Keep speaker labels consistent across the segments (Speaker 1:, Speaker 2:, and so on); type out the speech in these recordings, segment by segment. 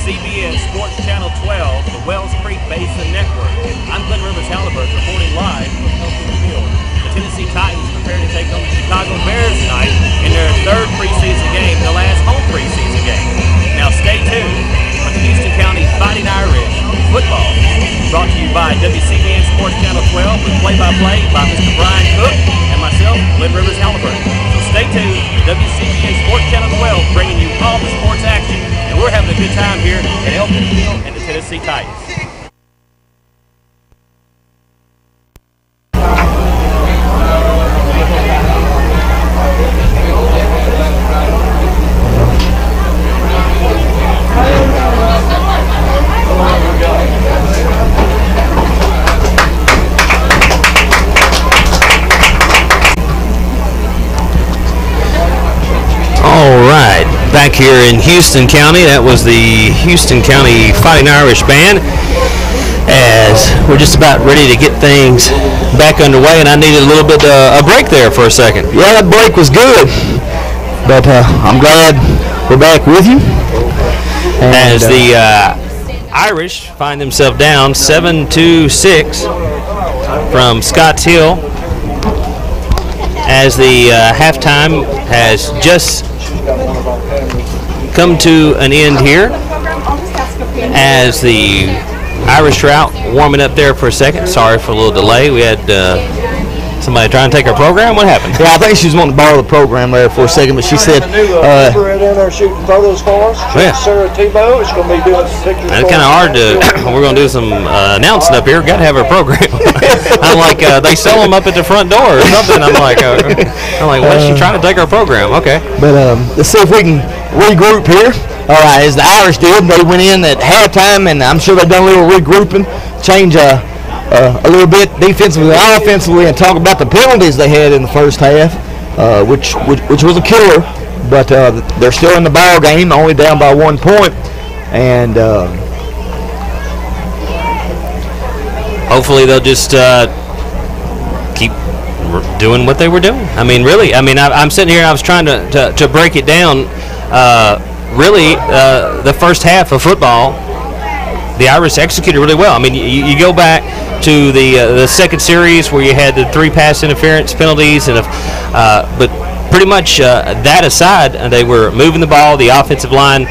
Speaker 1: CBS Sports Channel 12, the Wells Creek Basin Network. I'm Glenn Rivers-Halliburton reporting live from Elkins Field. The Tennessee Titans prepare to take on the Chicago Bears tonight in their third preseason game, the last home preseason game. Now stay tuned for the Houston County Fighting Irish football. Brought to you by WCBN Sports Channel 12 with play-by-play by Mr. Brian Cook and myself, Glenn Rivers-Halliburton. So stay tuned to WCBN Sports Channel 12 bringing you all the sports action. And we're having a good time here at Elkins Field and the Tennessee Titans.
Speaker 2: Back here in Houston County, that was the Houston County Fighting Irish Band, as we're just about ready to get things back underway, and I needed a little bit a break there for a second.
Speaker 3: Yeah, that break was good, but I'm glad we're back with you.
Speaker 2: And as the Irish find themselves down 7-6 from Scotts Hill, as the halftime has just come to an end here, as the Irish route warming up there for a second. Sorry for a little delay. We had somebody trying to take our program. What happened?
Speaker 3: Yeah, I think she was wanting to borrow the program there for a second, but she said
Speaker 4: we're in there shooting photos for us.
Speaker 2: Yeah.
Speaker 4: Sarah Tebow is going to be doing some pictures.
Speaker 2: It's kind of hard to. We're going to do some announcing up here. Got to have our program. I'm like, they sell them up at the front door or something. I'm like, what's she trying to take our program? Okay.
Speaker 3: But let's see if we can regroup here. All right, as the Irish did, they went in at halftime, and I'm sure they've done a little regrouping, change a little bit defensively and offensively, and talk about the penalties they had in the first half, which was a killer. But they're still in the ball game, only down by 1 point, and
Speaker 2: hopefully they'll just keep doing what they were doing. I mean, really. I mean, I'm sitting here and I was trying to break it down. Really, the first half of football, the Irish executed really well. I mean, you go back to the second series where you had the 3 pass interference penalties, and but pretty much that aside, they were moving the ball, the offensive line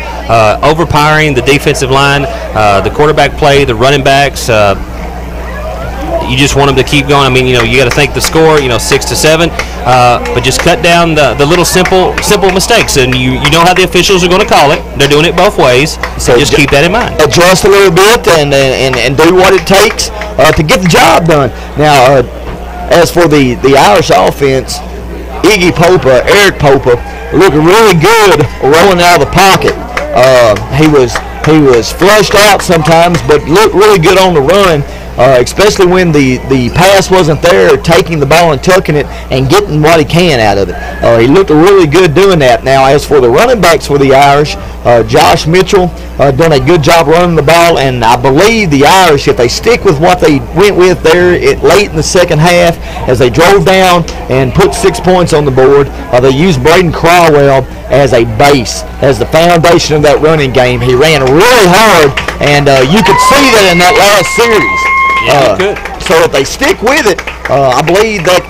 Speaker 2: overpowering the defensive line, the quarterback play, the running backs. You just want them to keep going. I mean, you got to think the score, 6-7, but just cut down the little simple mistakes, and you know how the officials are going to call it. They're doing it both ways, so just keep that in mind.
Speaker 3: Adjust a little bit and do what it takes to get the job done. Now, as for the Irish offense, Eric Popa looked really good rolling out of the pocket. He was flushed out sometimes, but looked really good on the run. Especially when the pass wasn't there, taking the ball and tucking it and getting what he can out of it. He looked really good doing that. Now, as for the running backs for the Irish, Josh Mitchell done a good job running the ball, and I believe the Irish, if they stick with what they went with there late in the second half, as they drove down and put 6 points on the board, they used Braden Crowell as a base, as the foundation of that running game. He ran really hard, and you could see that in that last series.
Speaker 2: Yeah, good.
Speaker 3: So if they stick with it, I believe that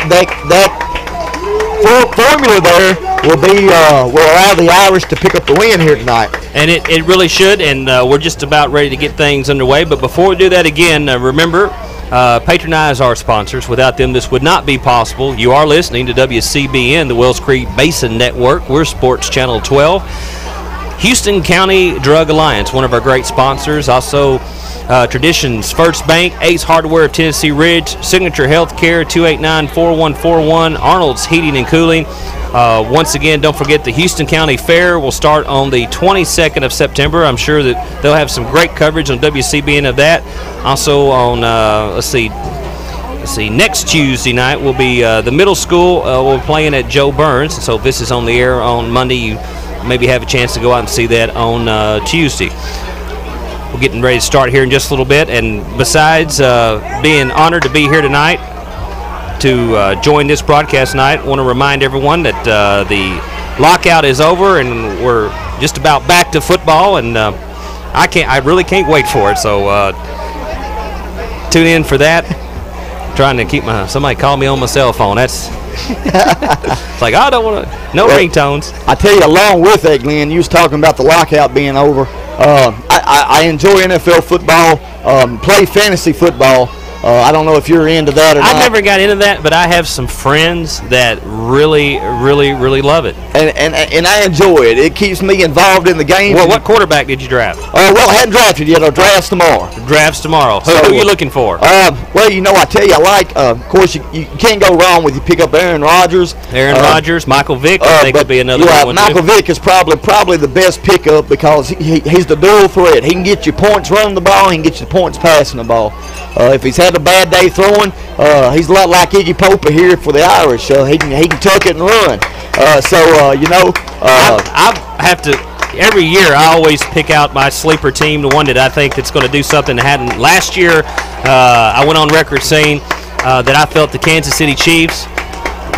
Speaker 3: formula there will allow the Irish to pick up the win here tonight.
Speaker 2: And it really should, and we're just about ready to get things underway. But before we do that again, remember, patronize our sponsors. Without them, this would not be possible. You are listening to WCBN, the Wells Creek Basin Network. We're Sports Channel 12. Houston County Drug Alliance, one of our great sponsors. Also, Traditions First Bank, Ace Hardware of Tennessee Ridge, Signature Healthcare, 289-4141, Arnold's Heating and Cooling. Once again, don't forget the Houston County Fair will start on the 22nd of September. I'm sure that they'll have some great coverage on WCBN of that. Also on, let's see, next Tuesday night will be the middle school will be playing at Joe Burns. So if this is on the air on Monday, you maybe have a chance to go out and see that on Tuesday. We're getting ready to start here in just a little bit, and besides being honored to be here tonight to join this broadcast tonight, I want to remind everyone that the lockout is over and we're just about back to football, and I really can't wait for it. So tune in for that. Trying to keep somebody call me on my cell phone. That's it's like I don't want to. No ringtones.
Speaker 3: I tell you, along with that, Glenn, you was talking about the lockout being over. I enjoy NFL football. Play fantasy football. I don't know if you're into that or not.
Speaker 2: I never got into that, but I have some friends that really, really, really love it.
Speaker 3: And I enjoy it. It keeps me involved in the game.
Speaker 2: Well, what quarterback did you draft?
Speaker 3: Well, I haven't drafted yet. I'll draft tomorrow.
Speaker 2: Drafts tomorrow. Who are you looking for?
Speaker 3: Well, you know, I tell you, I like, of course, you can't go wrong with you pick up Aaron Rodgers.
Speaker 2: Aaron Rodgers, Michael Vick, I think would be another one.
Speaker 3: Michael Vick is probably the best pickup because he's the dual threat. He can get you points running the ball. He can get you points passing the ball. If he's had a bad day throwing, he's a lot like Iggy Popa here for the Irish. He can tuck it and run. You know,
Speaker 2: I have to. Every year, I always pick out my sleeper team, the one that I think that's going to do something that hadn't. Last year, I went on record saying that I felt the Kansas City Chiefs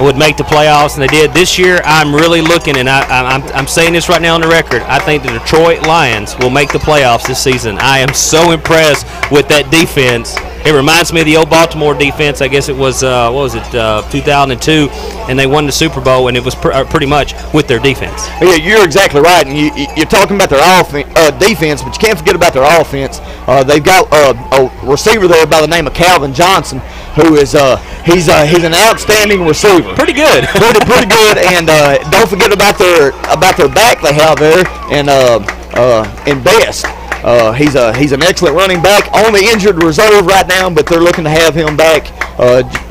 Speaker 2: would make the playoffs, and they did. This year, I'm really looking, and I'm saying this right now on the record. I think the Detroit Lions will make the playoffs this season. I am so impressed with that defense. It reminds me of the old Baltimore defense. I guess it was 2002, and they won the Super Bowl, and it was pretty much with their defense.
Speaker 3: Yeah, you're exactly right, and you're talking about their defense, but you can't forget about their offense. They've got a receiver there by the name of Calvin Johnson, who is he's an outstanding receiver.
Speaker 2: Pretty good.
Speaker 3: pretty good, and don't forget about their back they have there, and Best. He's an excellent running back on the injured reserve right now, but they're looking to have him back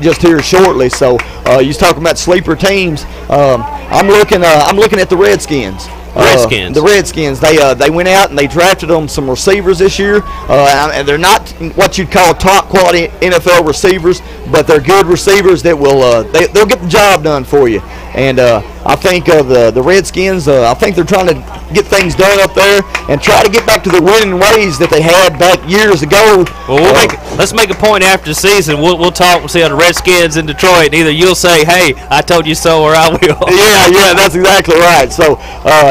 Speaker 3: just here shortly. So you're talking about sleeper teams. I'm looking at the Redskins. The Redskins. They went out and they drafted them some receivers this year, and they're not what you'd call top quality NFL receivers, but they're good receivers that will they'll get the job done for you. And I think the Redskins, I think they're trying to get things done up there and try to get back to the winning ways that they had back years ago.
Speaker 2: Well, let's make a point after the season. We'll talk. We'll see how the Redskins in Detroit. Either you'll say, "Hey, I told you so," or I will.
Speaker 3: Yeah, that's exactly right. So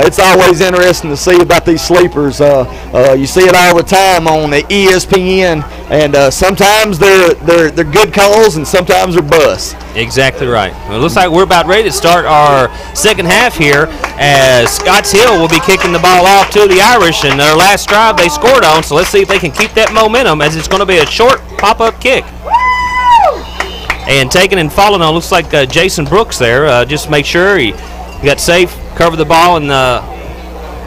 Speaker 3: it's always interesting to see about these sleepers. You see it all the time on the ESPN, and sometimes they're good calls, and sometimes they're busts.
Speaker 2: Exactly right. Well, it looks like we're about ready to start our second half here, as Scotts Hill will be kicking the ball off to the Irish, and their last drive they scored on. So let's see if they can keep that momentum, as it's going to be a short pop-up kick. And taking and falling on, looks like Jason Brooks there. Just make sure he got safe, cover the ball, and the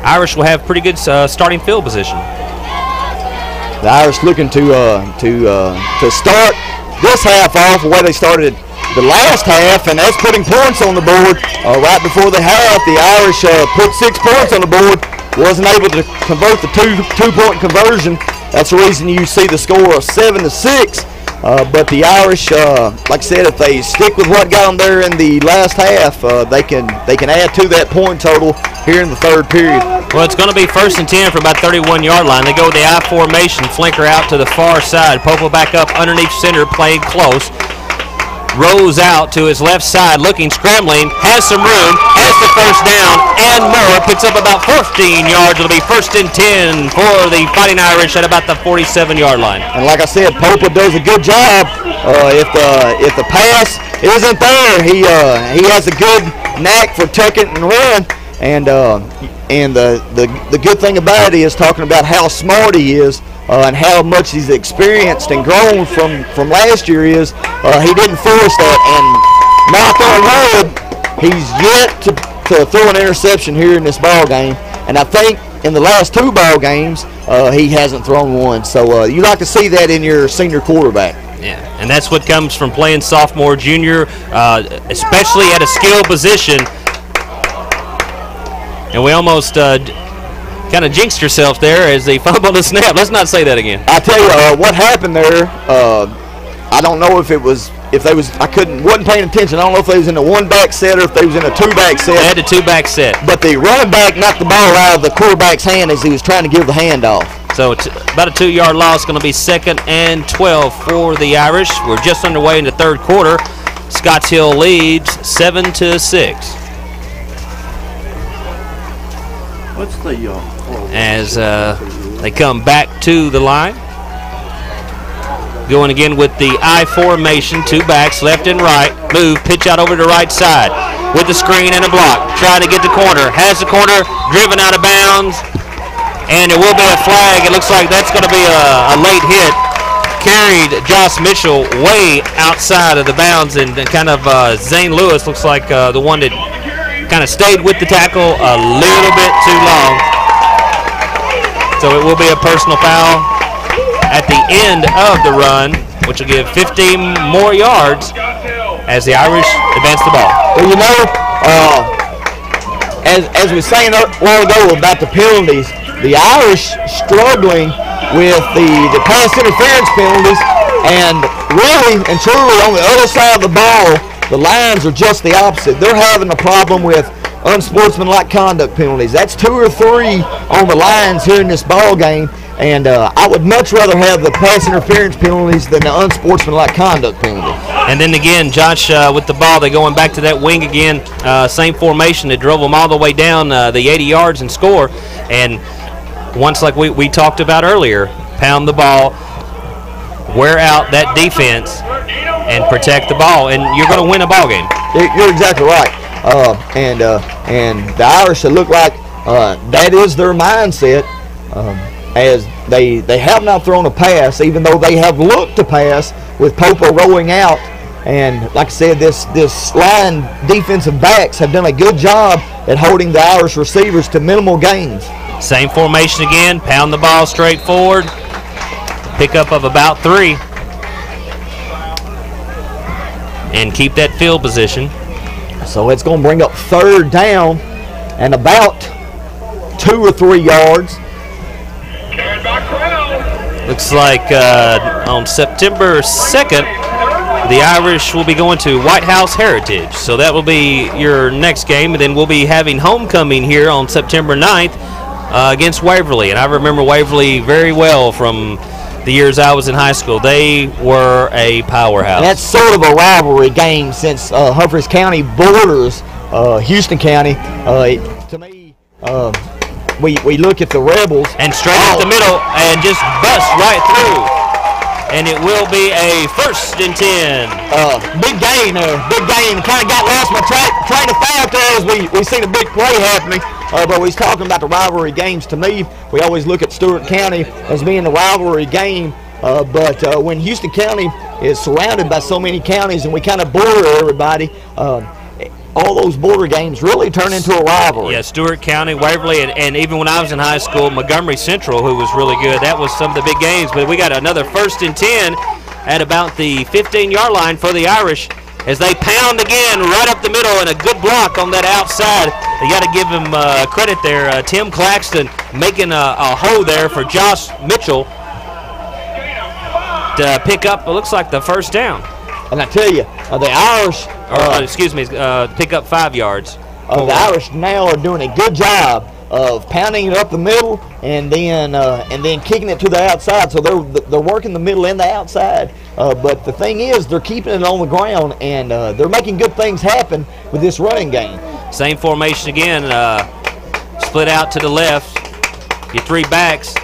Speaker 2: Irish will have pretty good starting field position.
Speaker 3: The Irish looking to start this half off the way they started the last half, and that's putting points on the board. Right before the half, the Irish put 6 points on the board, wasn't able to convert the two-point conversion. That's the reason you see the score of 7-6. But the Irish, like I said, if they stick with what got them there in the last half, they can add to that point total here in the third period.
Speaker 2: Well, it's going to be 1st and 10 for about 31-yard line. They go with the I formation, flanker out to the far side. Popo back up underneath center, playing close. Rose out to his left side, looking, scrambling, has some room, has the first down, and more. Picks up about 15 yards. It'll be 1st and 10 for the Fighting Irish at about the 47-yard line.
Speaker 3: And like I said, Popa does a good job. If the pass isn't there, he has a good knack for tuck it and run. And the good thing about it is talking about how smart he is. And how much he's experienced and grown from last year is he didn't force that, and knock on wood, he's yet to throw an interception here in this ball game. And I think in the last 2 ball games he hasn't thrown one. So you like to see that in your senior quarterback.
Speaker 2: Yeah, and that's what comes from playing sophomore, junior, especially at a skill position. And we almost kind of jinxed yourself there as they fumbled the snap. Let's not say that again.
Speaker 3: I tell you what happened there. I don't know if it was wasn't paying attention. I don't know if they was in a 1-back set or if they was in a 2-back set.
Speaker 2: They had a 2-back set.
Speaker 3: But the running back knocked the ball out of the quarterback's hand as he was trying to give the handoff.
Speaker 2: So it's about a 2-yard loss. Going to be 2nd and 12 for the Irish. We're just underway in the third quarter. Scotts Hill leads 7-6.
Speaker 5: What's the
Speaker 2: As They come back to the line. Going again with the I formation, 2 backs, left and right. Move, pitch out over to the right side with the screen and a block. Trying to get the corner. Has the corner, driven out of bounds. And it will be a flag. It looks like that's going to be a late hit. Carried Josh Mitchell way outside of the bounds, and kind of Zane Lewis looks like the one that kind of stayed with the tackle a little bit too long. So it will be a personal foul at the end of the run, which will give 15 more yards as the Irish advance the ball.
Speaker 3: Well, you know, as we were saying a while ago about the penalties, the Irish struggling with the pass interference penalties, and really and truly on the other side of the ball, the lines are just the opposite. They're having a problem with unsportsmanlike conduct penalties. That's 2 or 3 on the lines here in this ball game, and I would much rather have the pass interference penalties than the unsportsmanlike conduct penalty.
Speaker 2: And then again, Josh, with the ball, they're going back to that wing again. Same formation that drove them all the way down the 80 yards and score. And once, like we talked about earlier, pound the ball, wear out that defense, and protect the ball, and you're going to win a ball game.
Speaker 3: You're exactly right. And the Irish, it look like that is their mindset, as they have not thrown a pass, even though they have looked to pass with Popa rolling out. And like I said, this line defensive backs have done a good job at holding the Irish receivers to minimal gains.
Speaker 2: Same formation again, pound the ball straight forward, pickup of about 3, and keep that field position.
Speaker 3: So it's going to bring up 3rd down and about 2 or 3 yards.
Speaker 2: Looks like on September 2nd, the Irish will be going to White House Heritage. So that will be your next game, and then we'll be having homecoming here on September 9th against Waverly. And I remember Waverly very well from the years I was in high school. They were a powerhouse.
Speaker 3: And that's sort of a rivalry game since Humphreys County borders Houston County. To me, we look at the Rebels.
Speaker 2: And straight up the middle and just bust right through. And it will be a 1st and 10.
Speaker 3: Big gain there. Big gain. Kind of got lost my train of thought there as we seen a big play happening. But we was talking about the rivalry games. To me, we always look at Stewart County as being a rivalry game. But when Houston County is surrounded by so many counties and we kind of border everybody, all those border games really turn into a rivalry.
Speaker 2: Yeah, Stewart County, Waverly, and even when I was in high school, Montgomery Central, who was really good. That was some of the big games. But we got another 1st and 10 at about the 15-yard line for the Irish as they pound again right up the middle, and a good block on that outside. You got to give him credit there. Tim Claxton making a hole there for Josh Mitchell to pick up, it looks like, the 1st down.
Speaker 3: And I tell you, the Irish,
Speaker 2: pick up 5 yards.
Speaker 3: The Irish now are doing a good job of pounding it up the middle and then kicking it to the outside. So they're working the middle and the outside. But the thing is, they're keeping it on the ground, and they're making good things happen with this running game.
Speaker 2: Same formation again, split out to the left, your 3 backs,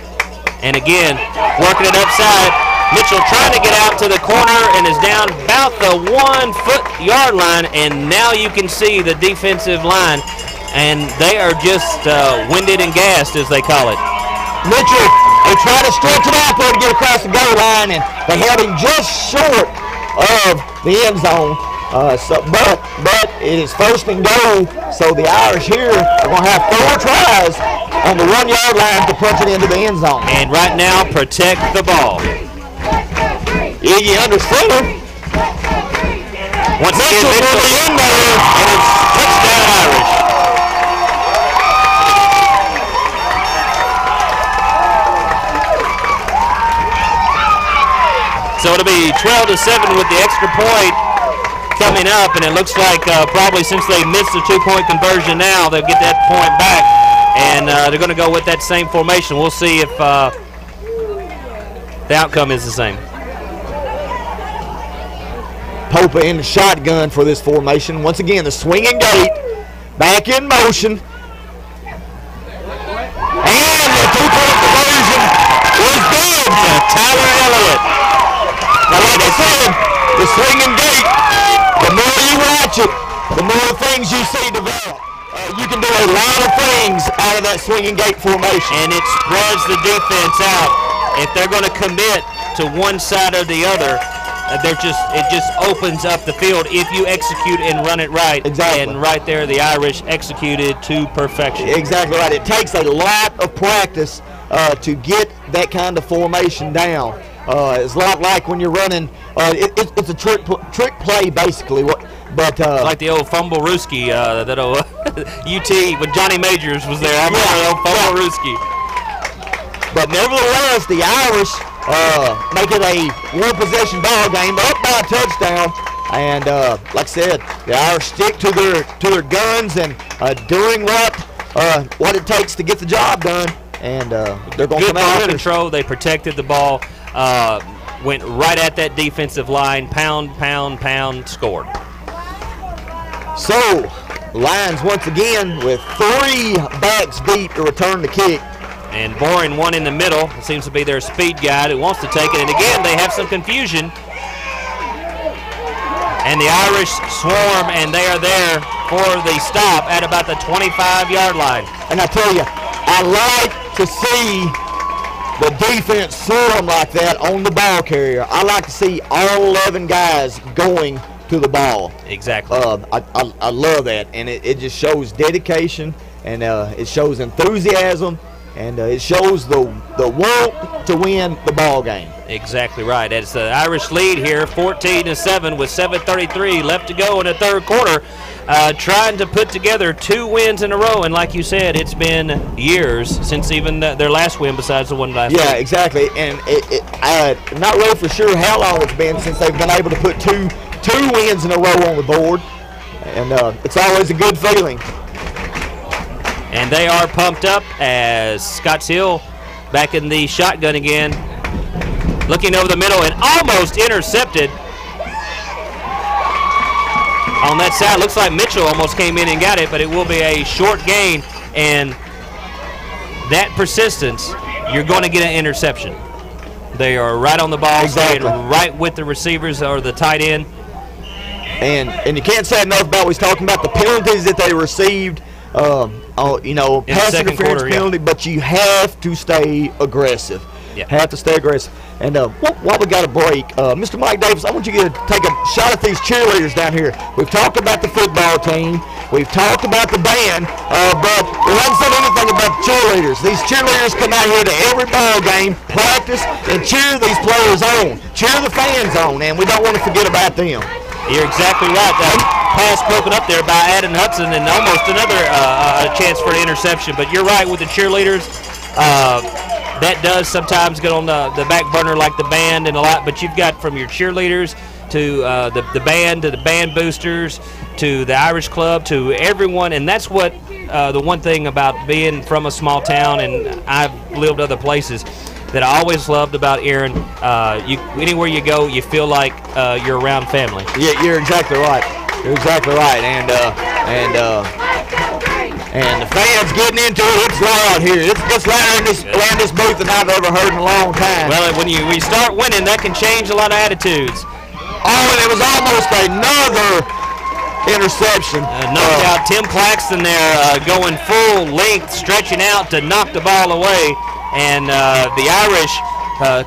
Speaker 2: and again working it upside. Mitchell trying to get out to the corner and is down about the 1-foot-yard line, and now you can see the defensive line, and they are just winded and gassed, as they call it.
Speaker 3: Mitchell, they try to stretch it out there to get across the goal line, and they held him just short of the end zone. But it is 1st and goal, so the Irish here are going to have 4 tries on the 1-yard line to punch it into the end zone.
Speaker 2: And right now, protect the ball.
Speaker 3: Iggy under center.
Speaker 2: Once again, Mitchell in there, and it's touchdown Irish. So it'll be 12-7 with the extra point coming up, and it looks like probably since they missed the 2-point conversion now, they'll get that point back, and they're going to go with that same formation. We'll see if the outcome is the same.
Speaker 3: Popa in the shotgun for this formation. Once again, the swinging gate, back in motion. And the 2-point conversion swinging gate. The more you watch it, the more things you see develop. You can do a lot of things out of that swinging gate formation.
Speaker 2: And it spreads the defense out. If they're going to commit to one side or the other, it just opens up the field if you execute and run it right.
Speaker 3: Exactly.
Speaker 2: And right there, the Irish executed to perfection.
Speaker 3: Exactly right. It takes a lot of practice to get that kind of formation down. It's a lot like when you're running. It's a trick play basically. But
Speaker 2: like the old fumble Rooski, that old UT when Johnny Majors was there. I remember the old fumble Rooski.
Speaker 3: But nevertheless, the Irish make it a one-possession ball game, up by a touchdown. And like I said, the Irish stick to their guns and doing what it takes to get the job done. And they're going to come out
Speaker 2: with control. They protected the ball. Went right at that defensive line. Pound, scored.
Speaker 3: So, Lions once again with 3 backs deep to return the kick.
Speaker 2: And Boring one in the middle. It seems to be their speed guy who wants to take it. And again, they have some confusion. And the Irish swarm, and they are there for the stop at about the 25-yard line.
Speaker 3: And I tell you, I like to see the defense swarm like that on the ball carrier. I like to see all 11 guys going to the ball.
Speaker 2: Exactly.
Speaker 3: I love that, and it just shows dedication, and it shows enthusiasm, and it shows the want to win the ball game.
Speaker 2: Exactly right. It's the Irish lead here, 14-7, with 7:33 left to go in the third quarter. Trying to put together 2 wins in a row, and like you said, it's been years since even their last win besides the one last week.
Speaker 3: Yeah, exactly, and I'm not really for sure how long it's been since they've been able to put two wins in a row on the board, and it's always a good feeling.
Speaker 2: And they are pumped up as Scotts Hill back in the shotgun again, looking over the middle and almost intercepted. On that side, looks like Mitchell almost came in and got it, but it will be a short gain, and that persistence, you're going to get an interception. They are right on the ball,
Speaker 3: exactly.
Speaker 2: Staying right with the receivers or the tight end.
Speaker 3: And you can't say enough about what he's talking about, the penalties that they received, pass interference penalty, but you have to stay aggressive.
Speaker 2: Yeah.
Speaker 3: Have to stay aggressive. And while we got a break, Mr. Mike Davis, I want you to take a shot at these cheerleaders down here. We've talked about the football team. We've talked about the band, but we haven't said anything about the cheerleaders. These cheerleaders come out here to every ball game, practice, and cheer these players on. Cheer the fans on, and we don't want to forget about them.
Speaker 2: You're exactly right. That pass broken up there by Adam Hudson, and almost another chance for an interception. But you're right with the cheerleaders. That does sometimes get on the back burner like the band and a lot, but you've got from your cheerleaders to the band, to the band boosters, to the Irish club, to everyone, and that's what the one thing about being from a small town, and I've lived other places, that I always loved about Erin. Anywhere you go, you feel like you're around family.
Speaker 3: Yeah, you're exactly right. You're exactly right, and the fans getting into it. It's loud here. It's louder around this booth than I've ever heard in a long time.
Speaker 2: Well, when you start winning, that can change a lot of attitudes.
Speaker 3: Oh, and it was almost another interception.
Speaker 2: Knocked out Tim Claxton there, going full length, stretching out to knock the ball away. And the Irish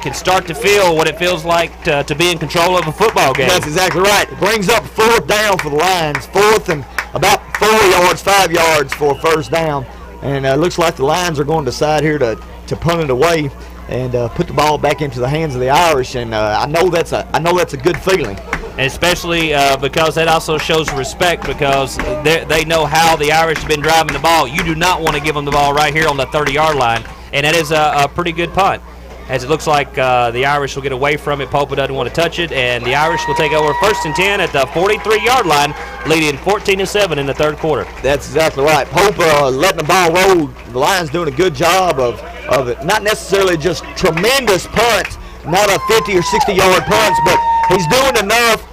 Speaker 2: can start to feel what it feels like to be in control of a football game.
Speaker 3: That's exactly right. It brings up 4th down for the Lions. 4th and about 5 yards for a first down. And it looks like the Lions are going to decide here to punt it away and put the ball back into the hands of the Irish. And I know that's a good feeling.
Speaker 2: Especially because that also shows respect, because they know how the Irish have been driving the ball. You do not want to give them the ball right here on the 30-yard line. And that is a pretty good punt, as it looks like the Irish will get away from it. Popa doesn't want to touch it, and the Irish will take over 1st and 10 at the 43-yard line, leading 14-7 in the third quarter.
Speaker 3: That's exactly right. Popa letting the ball roll. The Lions doing a good job of it. Not necessarily just tremendous punts, not a 50 or 60-yard punts, but he's doing enough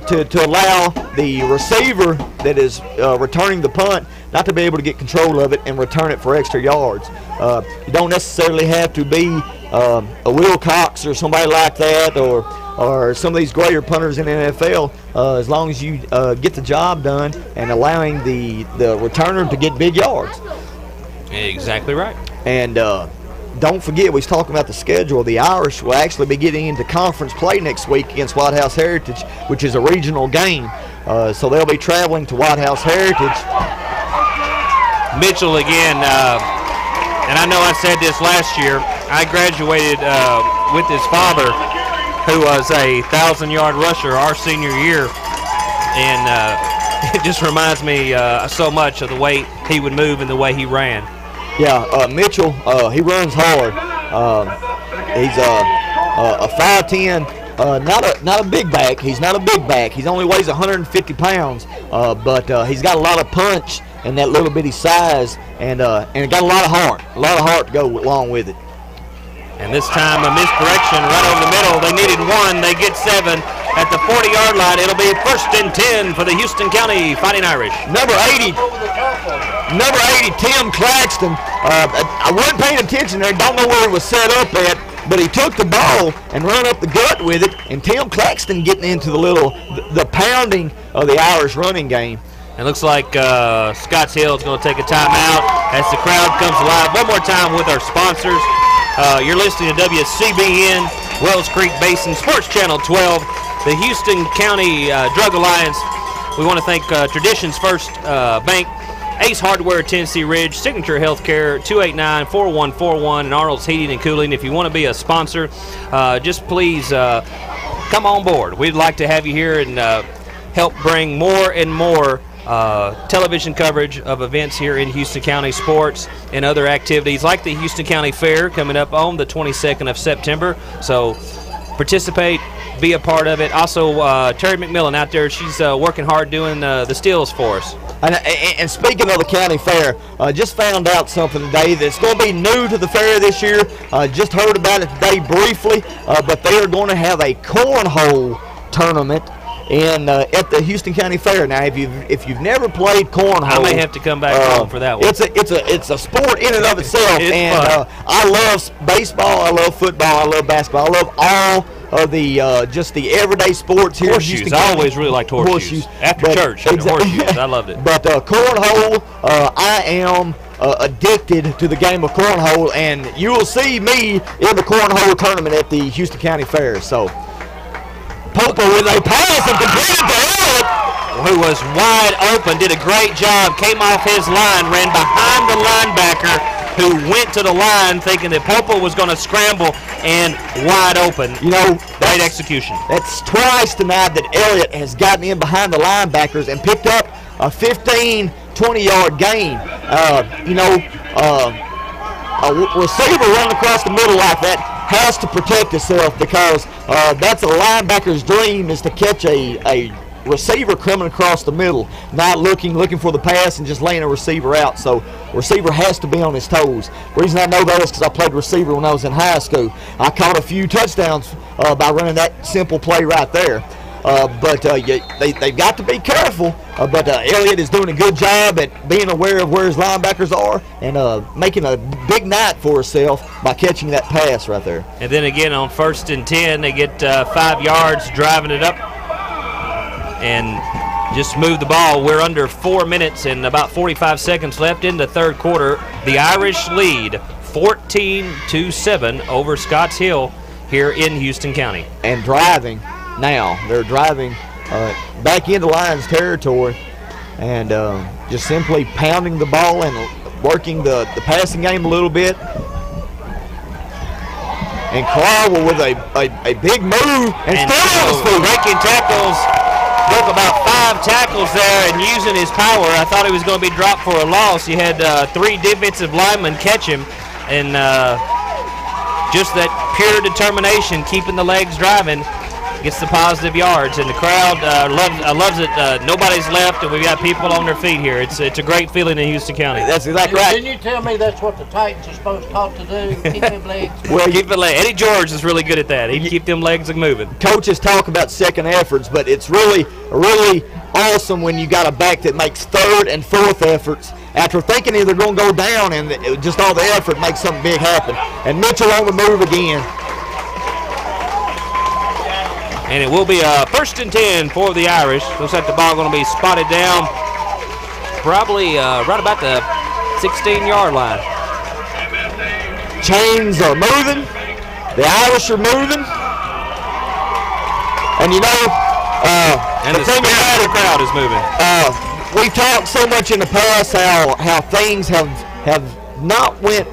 Speaker 3: to allow the receiver that is returning the punt not to be able to get control of it and return it for extra yards. You don't necessarily have to be a Wilcox or somebody like that, or or some of these greater punters in the NFL, as long as you get the job done and allowing the returner to get big yards.
Speaker 2: Exactly right.
Speaker 3: And don't forget, we was talking about the schedule. The Irish will actually be getting into conference play next week against White House Heritage, which is a regional game. So they'll be traveling to White House Heritage.
Speaker 2: Mitchell again, and I know I said this last year. I graduated with his father, who was a 1,000-yard rusher our senior year, and it just reminds me so much of the way he would move and the way he ran.
Speaker 3: Yeah, Mitchell, he runs hard. He's a 5'10", not a big back. He's not a big back. He only weighs 150 pounds, but he's got a lot of punch and that little bitty size, and it got a lot of heart to go along with it.
Speaker 2: And this time a misdirection right over the middle. They needed 1. They get 7 at the 40-yard line. It'll be 1st and 10 for the Houston County Fighting Irish.
Speaker 3: Number 80, Tim Claxton. I wasn't paying attention there. Don't know where it was set up at, but he took the ball and run up the gut with it. And Tim Claxton getting into the pounding of the Irish running game.
Speaker 2: It looks like Scotts Hill is going to take a timeout as the crowd comes alive. One more time with our sponsors. You're listening to WCBN, Wells Creek Basin Sports Channel 12, the Houston County Drug Alliance. We want to thank Traditions First Bank, Ace Hardware, Tennessee Ridge, Signature Healthcare, 289-4141, and Arnold's Heating and Cooling. If you want to be a sponsor, just please come on board. We'd like to have you here and help bring more and more television coverage of events here in Houston County sports and other activities like the Houston County Fair coming up on the 22nd of September. So participate, be a part of it. Also, Terry McMillan out there, she's working hard doing the stills for us.
Speaker 3: And speaking of the county fair, just found out something today that's going to be new to the fair this year. Just heard about it today briefly, but they are going to have a cornhole tournament at the Houston County Fair. Now, if you've never played cornhole, I
Speaker 2: may have to come back home for that one.
Speaker 3: It's a sport in and of itself, and I love baseball, I love football, I love basketball, I love all of the just the everyday sports here.
Speaker 2: Horseshoes. I always really liked horseshoes. After church, horseshoes. I loved it.
Speaker 3: But cornhole, I am addicted to the game of cornhole, and you will see me in the cornhole tournament at the Houston County Fair. So. Popa with a pass and completed to Elliott,
Speaker 2: who was wide open, did a great job, came off his line, ran behind the linebacker, who went to the line thinking that Popa was going to scramble, and wide open. You know, great execution.
Speaker 3: That's twice tonight that Elliott has gotten in behind the linebackers and picked up a 15, 20-yard gain. A receiver running across the middle like that has to protect itself, because that's a linebacker's dream, is to catch a receiver coming across the middle, not looking for the pass and just laying a receiver out. So receiver has to be on his toes. The reason I know that is because I played receiver when I was in high school. I caught a few touchdowns by running that simple play right there. But they've got to be careful. But Elliott is doing a good job at being aware of where his linebackers are and making a big night for himself by catching that pass right there.
Speaker 2: And then again on 1st and 10, they get 5 yards, driving it up and just move the ball. We're under 4 minutes and about 45 seconds left in the third quarter. The Irish lead 14-7 over Scotts Hill here in Houston County.
Speaker 3: And driving. Now they're driving back into Lions territory and just simply pounding the ball and working the passing game a little bit. And Carl with a big move and still
Speaker 2: breaking tackles. Broke about 5 tackles there and using his power. I thought he was going to be dropped for a loss. He had 3 defensive linemen catch him, and just that pure determination, keeping the legs driving, gets the positive yards, and the crowd loves it. Nobody's left, and we've got people on their feet here. It's a great feeling in Houston County.
Speaker 3: That's exactly right.
Speaker 4: Didn't you tell me that's what the Titans are supposed to do? Keep them legs.
Speaker 2: Well, keep the legs. Eddie George is really good at that. He can keep them legs moving.
Speaker 3: Coaches talk about second efforts, but it's really awesome when you got a back that makes third and fourth efforts after thinking they're going to go down, and just all the effort makes something big happen. And Mitchell on the move again.
Speaker 2: And it will be a 1st and 10 for the Irish. Looks like the ball going to be spotted down probably right about the 16-yard line.
Speaker 3: Chains are moving. The Irish are moving. And you know,
Speaker 2: and the crowd is moving.
Speaker 3: We've talked so much in the past how things have not went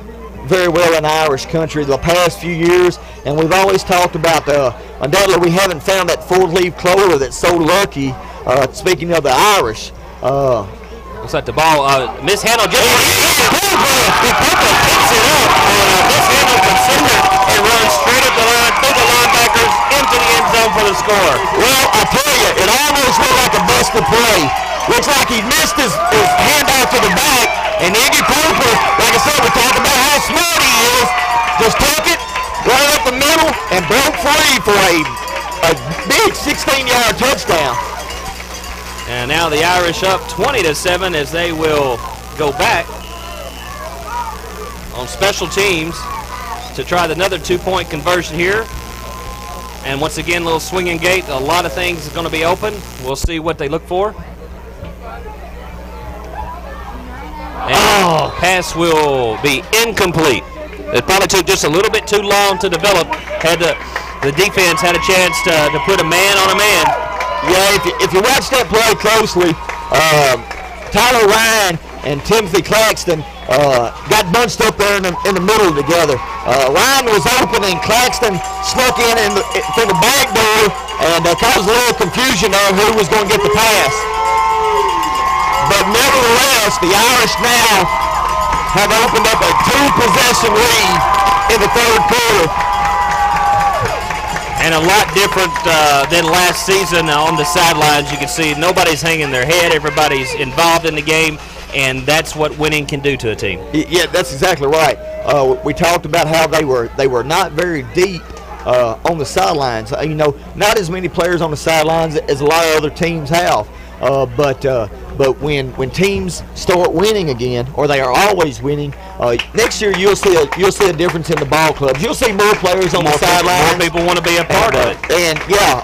Speaker 3: very well in Irish country the past few years, and we've always talked about undoubtedly we haven't found that 4-leaf clover that's so lucky. Speaking of the Irish,
Speaker 2: looks like the ball mishandled. Just picks it up. Mishandled considered and runs straight up the line through the linebackers into the end zone for the score.
Speaker 3: Well, I tell you, it almost looked like a busted play. Looks like he missed his handoff to the back, and Iggy Poper, like I said, we're talking about how smart he is, just took it right up the middle and broke free for a big 16-yard touchdown.
Speaker 2: And now the Irish up 20-7 as they will go back on special teams to try another 2-point conversion here. And once again, little swinging gate. A lot of things are going to be open. We'll see what they look for. And pass will be incomplete. It probably took just a little bit too long to develop. The defense had a chance to put a man on a man.
Speaker 3: Yeah, if you watch that play closely, Tyler Ryan and Timothy Claxton got bunched up there in the middle together. Ryan was open and Claxton snuck in from the back door and caused a little confusion on who was going to get the pass. But nevertheless, the Irish now have opened up a 2-possession lead in the 3rd quarter.
Speaker 2: And a lot different than last season on the sidelines. You can see nobody's hanging their head. Everybody's involved in the game, and that's what winning can do to a team.
Speaker 3: Yeah, that's exactly right. We talked about how they were not very deep on the sidelines. You know, not as many players on the sidelines as a lot of other teams have. But when teams start winning again, or they are always winning, next year you'll see a difference in the ball clubs. You'll see more players on the sidelines.
Speaker 2: More people want to be a part of it.
Speaker 3: And yeah,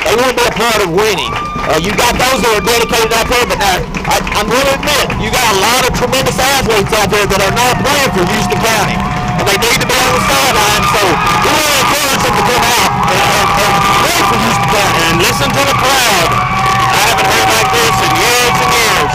Speaker 3: they want to be a part of winning. You got those that are dedicated out there, but now I'm going to admit you got a lot of tremendous athletes out there that are not playing for Houston County, and they need to be on the sideline. So we want to encourage them to come out and play for Houston County.
Speaker 2: And listen to the crowd. I haven't heard like this in years and years.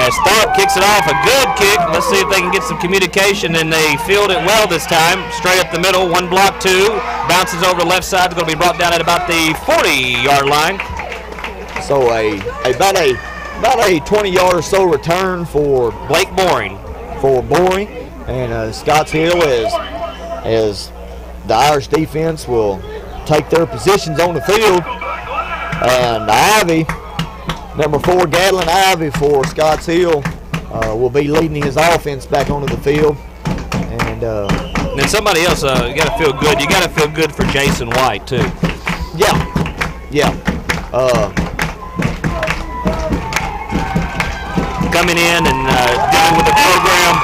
Speaker 2: As Tharp kicks it off, a good kick. Let's see if they can get some communication, and they field it well this time. Straight up the middle, 1 block, 2. Bounces over the left side. It's going to be brought down at about the 40-yard line.
Speaker 3: So about a 20-yard or so return for
Speaker 2: Blake Boring.
Speaker 3: And Scotts Hill as the Irish defense will take their positions on the field. And Ivy, number 4, Gatlin Ivy for Scotts Hill, will be leading his offense back onto the field. And
Speaker 2: then somebody else, you got to feel good. You got to feel good for Jason White, too.
Speaker 3: Yeah.
Speaker 2: Coming in and dealing with the program,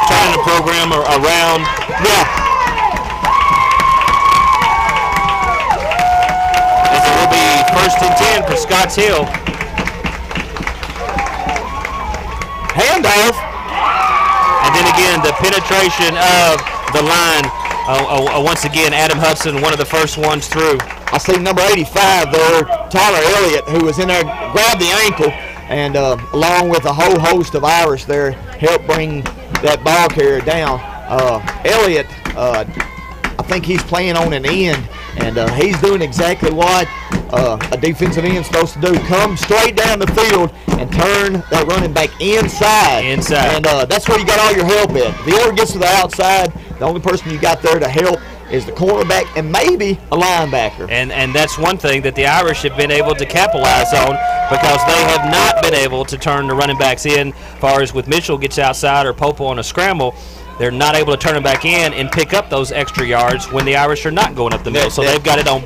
Speaker 2: turning the program around.
Speaker 3: Yeah.
Speaker 2: As it will be 1st and 10 for Scotts Hill.
Speaker 3: Handoff.
Speaker 2: And then again, the penetration of the line. Once again, Adam Hudson, one of the first ones through.
Speaker 3: I see number 85 there, Tyler Elliott, who was in there, grabbed the ankle, and along with a whole host of Irish there, helped bring that ball carrier down. Elliott, I think he's playing on an end, and he's doing exactly what a defensive end is supposed to do. Come straight down the field and turn that running back inside. And that's where you got all your help at. If he ever gets to the outside, the only person you got there to help is the cornerback and maybe a linebacker.
Speaker 2: And that's one thing that the Irish have been able to capitalize on, because they have not been able to turn the running backs in, as far as with Mitchell gets outside or Popo on a scramble. they're not able to turn them back in and pick up those extra yards when the Irish are not going up the middle. So they've got it on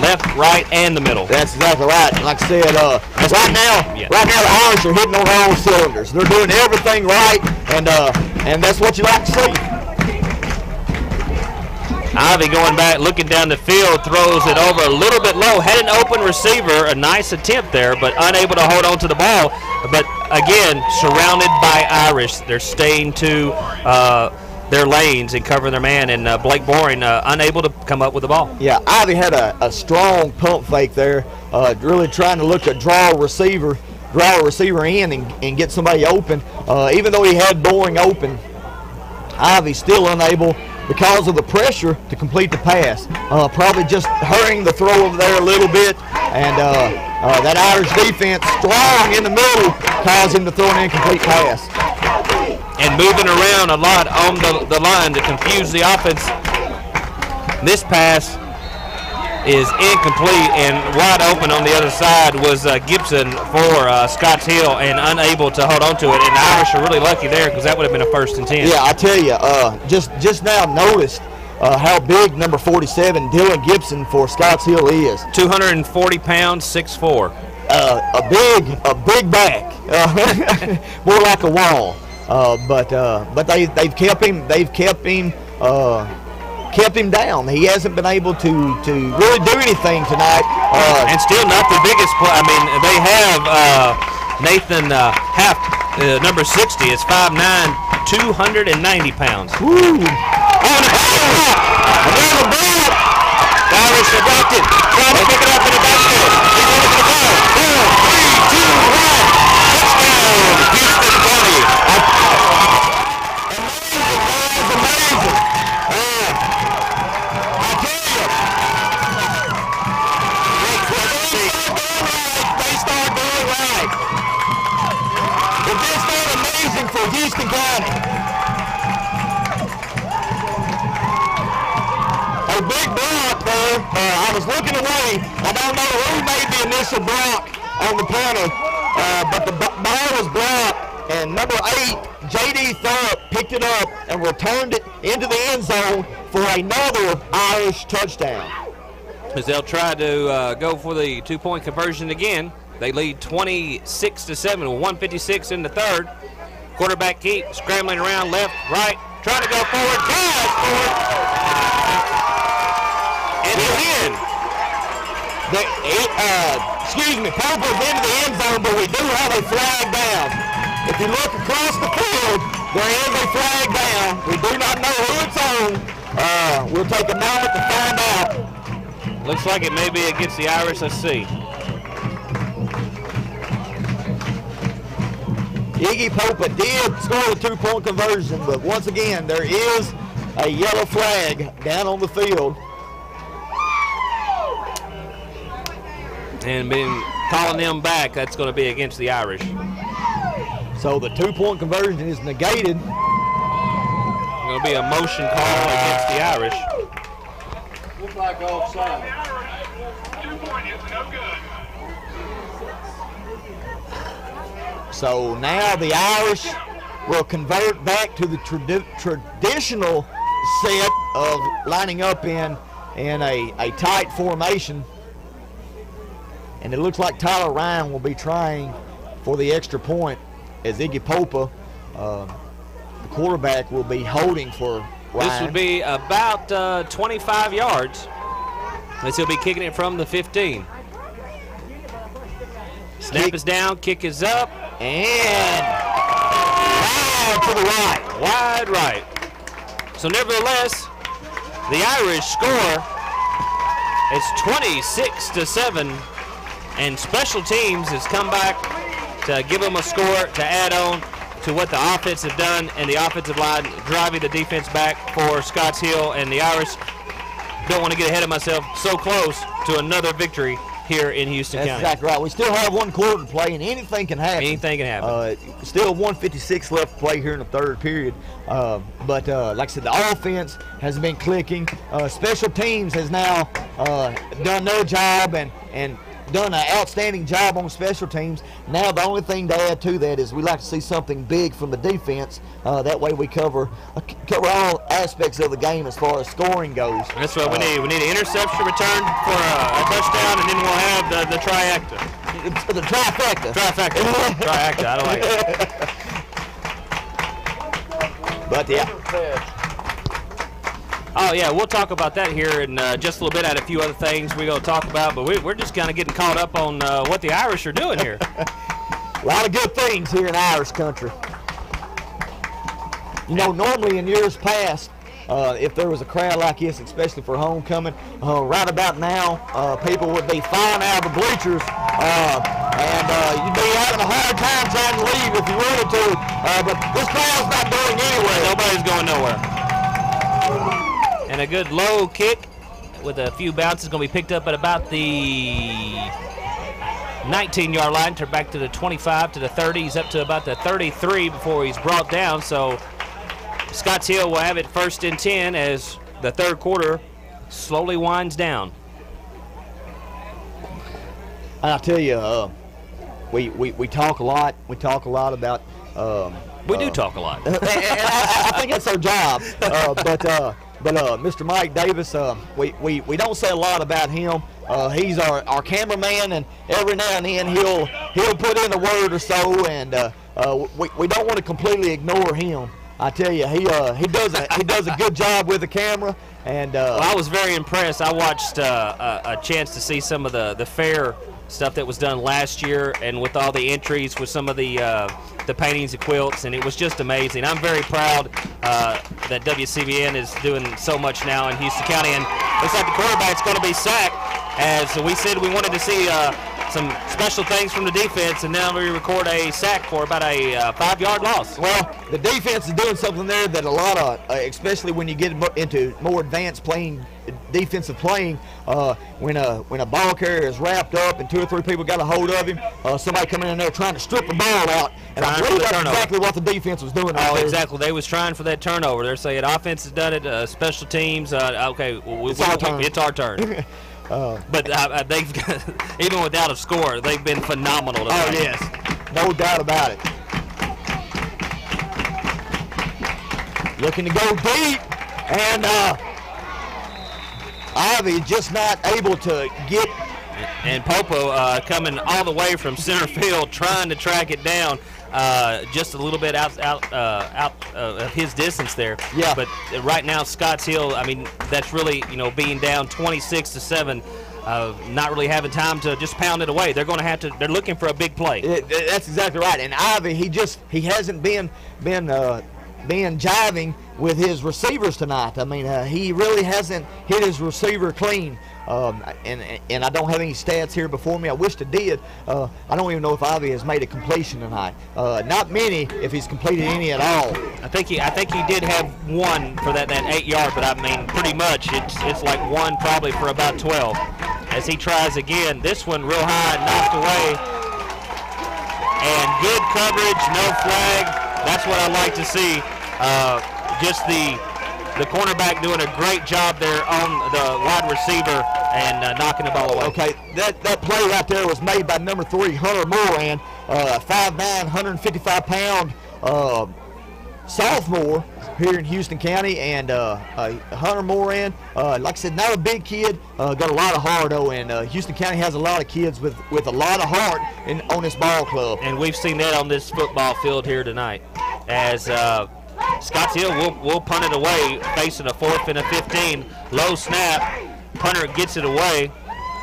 Speaker 2: left, right, and the middle.
Speaker 3: That's exactly right. Like I said, right now the Irish are hitting on all cylinders. They're doing everything right, and that's what you like to see.
Speaker 2: Ivy going back, looking down the field, throws it over a little bit low. Had an open receiver, a nice attempt there, but unable to hold on to the ball. But again, surrounded by Irish. They're staying to their lanes and covering their man, and Blake Boring unable to come up with the ball.
Speaker 3: Yeah, Ivy had a strong pump fake there, really trying to draw a receiver in and get somebody open. Even though he had Boring open, Ivy still unable, because of the pressure, to complete the pass. Probably just hurrying the throw over there a little bit, and that Irish defense, strong in the middle, caused him to throw an incomplete pass.
Speaker 2: And moving around a lot on the line to confuse the offense. This pass is incomplete, and wide open on the other side was Gibson for Scotts Hill, and unable to hold on to it. And the Irish are really lucky there, because that would have been a 1st and 10.
Speaker 3: Yeah, I tell you, just now noticed how big number 47, Dylan Gibson, for Scotts Hill is.
Speaker 2: 240 pounds, 6'4".
Speaker 3: A big back, more like a wall. But they've kept him down. He hasn't been able to really do anything tonight.
Speaker 2: And still not the biggest play. I mean, they have Nathan Haft, number 60. It's 5'9", 290 pounds.
Speaker 3: Woo!
Speaker 2: Another ball! The Irish have blocked it. Trying to pick it up in the backfield. He's looking for the ball.
Speaker 3: 4, 3, 2, 1. Houston County. A big block there. I was looking away. I don't know who made the initial block on the penalty, but the ball was blocked, and number 8, J.D. Thorpe, picked it up and returned it into the end zone for another Irish touchdown.
Speaker 2: As they'll try to go for the 2-point conversion again. They lead 26-7 with 1:56 in the third. Quarterback keep scrambling around left, right, trying to go forward, pass forward, and again. Pope's into the end zone, but we do have a flag down. If you look across the field, there is a flag down. We do not know who it's on. We'll take a moment to find out. Looks like it may be against the Irish. Let's see.
Speaker 3: Iggy Popa did score the 2-point conversion, but once again, there is a yellow flag down on the field.
Speaker 2: And been calling them back. That's going to be against the Irish.
Speaker 3: So the 2-point conversion is negated.
Speaker 2: Going to be a motion call against the Irish.
Speaker 4: Looks like offside.
Speaker 5: 2-point is no good.
Speaker 3: So now the Irish will convert back to the traditional set of lining up in a tight formation. And it looks like Tyler Ryan will be trying for the extra point, as Iggy Popa, the quarterback, will be holding for Ryan.
Speaker 2: This would be about 25 yards, as he'll be kicking it from the 15. Snap is down, kick is up,
Speaker 3: and wide to the right.
Speaker 2: Wide right. So nevertheless, the Irish score. It's 26-7, and special teams has come back to give them a score to add on to what the offense have done, and the offensive line driving the defense back for Scotts Hill, and the Irish. Don't want to get ahead of myself. So close to another victory here in Houston County.
Speaker 3: That's exactly right. We still have 1 quarter to play, and anything can happen.
Speaker 2: Anything can happen.
Speaker 3: Still 1:56 left to play here in the third period. But like I said, the offense has been clicking. Special teams has now done their job, and done an outstanding job on special teams. Now the only thing to add to that is we like to see something big from the defense. That way we cover all aspects of the game as far as scoring goes.
Speaker 2: That's what we need. We need an interception return for a touchdown, and then we'll have the triacta.
Speaker 3: The trifecta.
Speaker 2: Trifecta. Triacta. I don't like it.
Speaker 3: But yeah.
Speaker 2: Oh, yeah, we'll talk about that here in just a little bit. Add a few other things we're going to talk about, but we're just kind of getting caught up on what the Irish are doing here.
Speaker 3: A lot of good things here in Irish country. You know, normally in years past, if there was a crowd like this, especially for homecoming, right about now, people would be flying out of the bleachers, and you'd be having a hard time trying to leave if you wanted to. But this crowd's not going anywhere.
Speaker 2: Nobody's going nowhere. And a good low kick with a few bounces going to be picked up at about the 19-yard line. Turn back to the 25, to the 30. He's up to about the 33 before he's brought down. So Scotts Hill will have it 1st and 10 as the third quarter slowly winds down.
Speaker 3: I'll tell you, we talk a lot. We talk a lot about.
Speaker 2: We do talk a lot.
Speaker 3: And I think that's our job. But Mr. Mike Davis, we don't say a lot about him. He's our cameraman, and every now and then he'll put in a word or so, and we don't want to completely ignore him. I tell you, he does a good job with the camera, and
Speaker 2: well, I was very impressed. I watched a chance to see some of the fair stuff that was done last year, and with all the entries with some of the paintings and quilts, and it was just amazing. I'm very proud that WCBN is doing so much now in Houston County, and looks like the quarterback's going to be sacked. As we said, we wanted to see some special things from the defense, and now we record a sack for about a 5-yard loss.
Speaker 3: Well, the defense is doing something there that a lot of, especially when you get into more advanced defensive playing, when a ball carrier is wrapped up and 2 or 3 people got a hold of him, somebody coming in there trying to strip the ball out, and I believe that's exactly what the defense was doing.
Speaker 2: Oh, exactly. They was trying for that turnover. They're saying offense has done it, special teams. Okay,
Speaker 3: it's our turn.
Speaker 2: It's our turn. But they've even without a score, they've been phenomenal tonight.
Speaker 3: Oh yes, no doubt about it. Looking to go deep, and Ivy just not able to get.
Speaker 2: And Popo coming all the way from center field, trying to track it down. Just a little bit out of his distance there.
Speaker 3: Yeah.
Speaker 2: But right now, Scotts Hill, I mean, that's really, being down 26-7, not really having time to just pound it away. They're going to have to. They're looking for a big play.
Speaker 3: That's exactly right. And Ivy, he hasn't been jiving with his receivers tonight. I mean, he really hasn't hit his receiver clean. And I don't have any stats here before me. I wish I did. I don't even know if Ivy has made a completion tonight. Not many, if he's completed any at all.
Speaker 2: I think he did have one for that 8-yard, but I mean, pretty much it's like one probably for about 12. As he tries again, this one real high, knocked away, and good coverage, no flag. That's what I like to see. Just the cornerback doing a great job there on the wide receiver and knocking the ball away.
Speaker 3: Okay, that play right there was made by number 3, Hunter Moran, 5'9", 155-pound sophomore here in Houston County. And Hunter Moran, like I said, not a big kid, got a lot of heart, though, and Houston County has a lot of kids with a lot of heart on this ball club.
Speaker 2: And we've seen that on this football field here tonight. As Scotts Hill will punt it away, facing a 4th and 15. Low snap. Punter gets it away.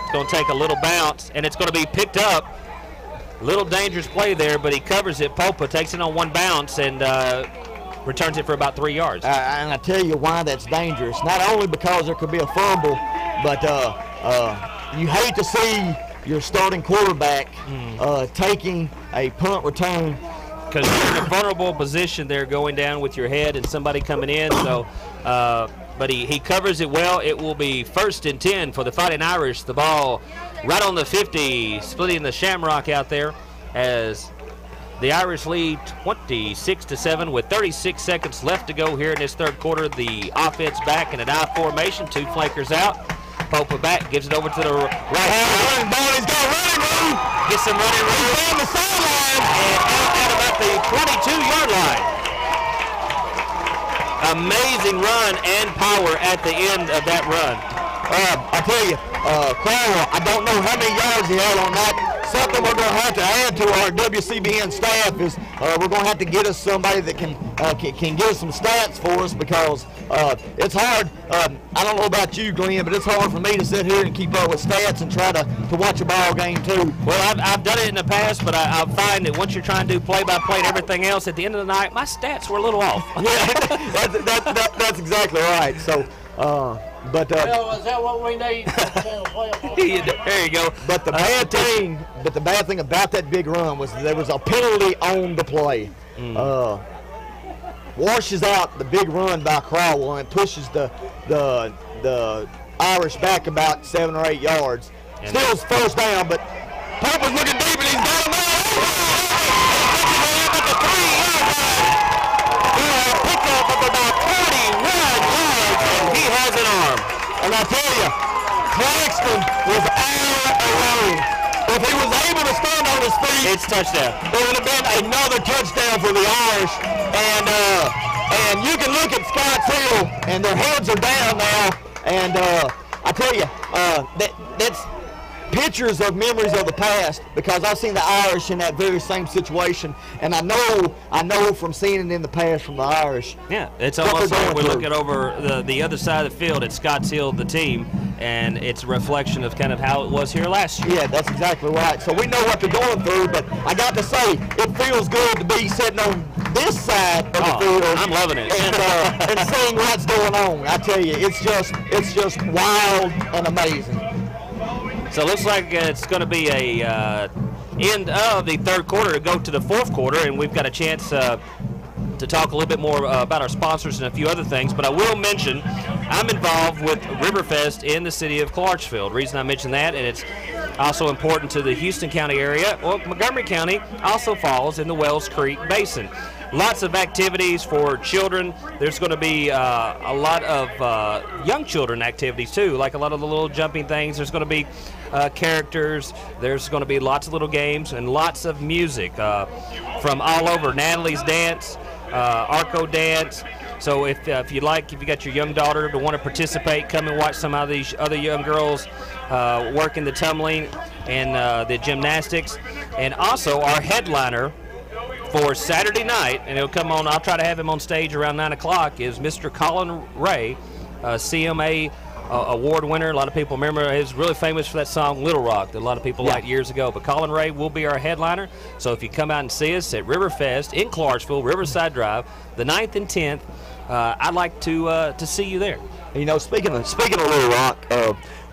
Speaker 2: It's going to take a little bounce, and it's going to be picked up. Little dangerous play there, but he covers it. Popa takes it on one bounce and returns it for about 3 yards.
Speaker 3: And I tell you why that's dangerous. Not only because there could be a fumble, but you hate to see your starting quarterback taking a punt return.
Speaker 2: Because you're in a vulnerable position there, going down with your head and somebody coming in. So, but he covers it well. It will be 1st and 10 for the Fighting Irish. The ball right on the 50, splitting the Shamrock out there as the Irish lead 26-7 with 36 seconds left to go here in this third quarter. The offense back in an I formation, 2 flankers out. Popa back, gives it over to the right hand.
Speaker 3: Running ball, he's got running room.
Speaker 2: Gets some running room.
Speaker 3: Down the sideline.
Speaker 2: And out at about the 22-yard line. Amazing run and power at the end of that run.
Speaker 3: I tell you, Crowell, I don't know how many yards he had on that. Something we're going to have to add to our WCBN staff is we're going to have to get us somebody that can give us some stats for us, because it's hard. I don't know about you, Glenn, but it's hard for me to sit here and keep up with stats and try to watch a ball game too.
Speaker 2: Well, I've done it in the past, but I find that once you're trying to do play-by-play and everything else, at the end of the night, my stats were a little off.
Speaker 3: Yeah, that's exactly right. So,
Speaker 4: Well, is that what we need?
Speaker 2: There you go.
Speaker 3: But the bad thing about that big run was there was a penalty on the play. Washes out the big run by Crowell and pushes the Irish back about 7 or 8 yards. Still it's first down, but Pope was looking deep and he's got him out. At the 3-yard line. Pickup of about 41 yards, and he has an arm. And I tell you, Claxton was all alone. If he was able to stand on his feet,
Speaker 2: It's touchdown.
Speaker 3: there would have been another touchdown for the Irish. And you can look at Scottshill, and their heads are down now. And I tell you, that's pictures of memories of the past, because I've seen the Irish in that very same situation, and I know from seeing it in the past from the Irish.
Speaker 2: Yeah, it's
Speaker 3: what
Speaker 2: almost
Speaker 3: they're
Speaker 2: like we're
Speaker 3: going
Speaker 2: looking over the other side of the field at Scottshill, the team, and it's a reflection of kind of how it was here last year.
Speaker 3: Yeah, that's exactly right. So we know what they're going through, but I got to say, it feels good to be sitting on this side of the field.
Speaker 2: I'm loving it.
Speaker 3: And seeing what's going on. I tell you, it's just wild and amazing.
Speaker 2: So it looks like it's going to be a end of the third quarter to go to the fourth quarter, and we've got a chance to talk a little bit more about our sponsors and a few other things. But I will mention I'm involved with Riverfest in the city of Clarksville. The reason I mention that, and it's also important to the Houston County area, well, Montgomery County also falls in the Wells Creek Basin. Lots of activities for children. There's going to be a lot of young children activities too, like a lot of the little jumping things. There's going to be characters. There's going to be lots of little games and lots of music from all over. Natalie's dance, Arco dance. So if you got your young daughter to want to participate, come and watch some of these other young girls work in the tumbling and the gymnastics. And also our headliner for Saturday night, and he'll come on, I'll try to have him on stage around 9 o'clock, is Mr. Colin Ray, CMA award winner. A lot of people remember he was really famous for that song Little Rock that a lot of people liked years ago. But Colin Ray will be our headliner. So if you come out and see us at Riverfest in Clarksville, Riverside Drive, the 9th and 10th, I'd like to see you there.
Speaker 3: You know, speaking of Little Rock,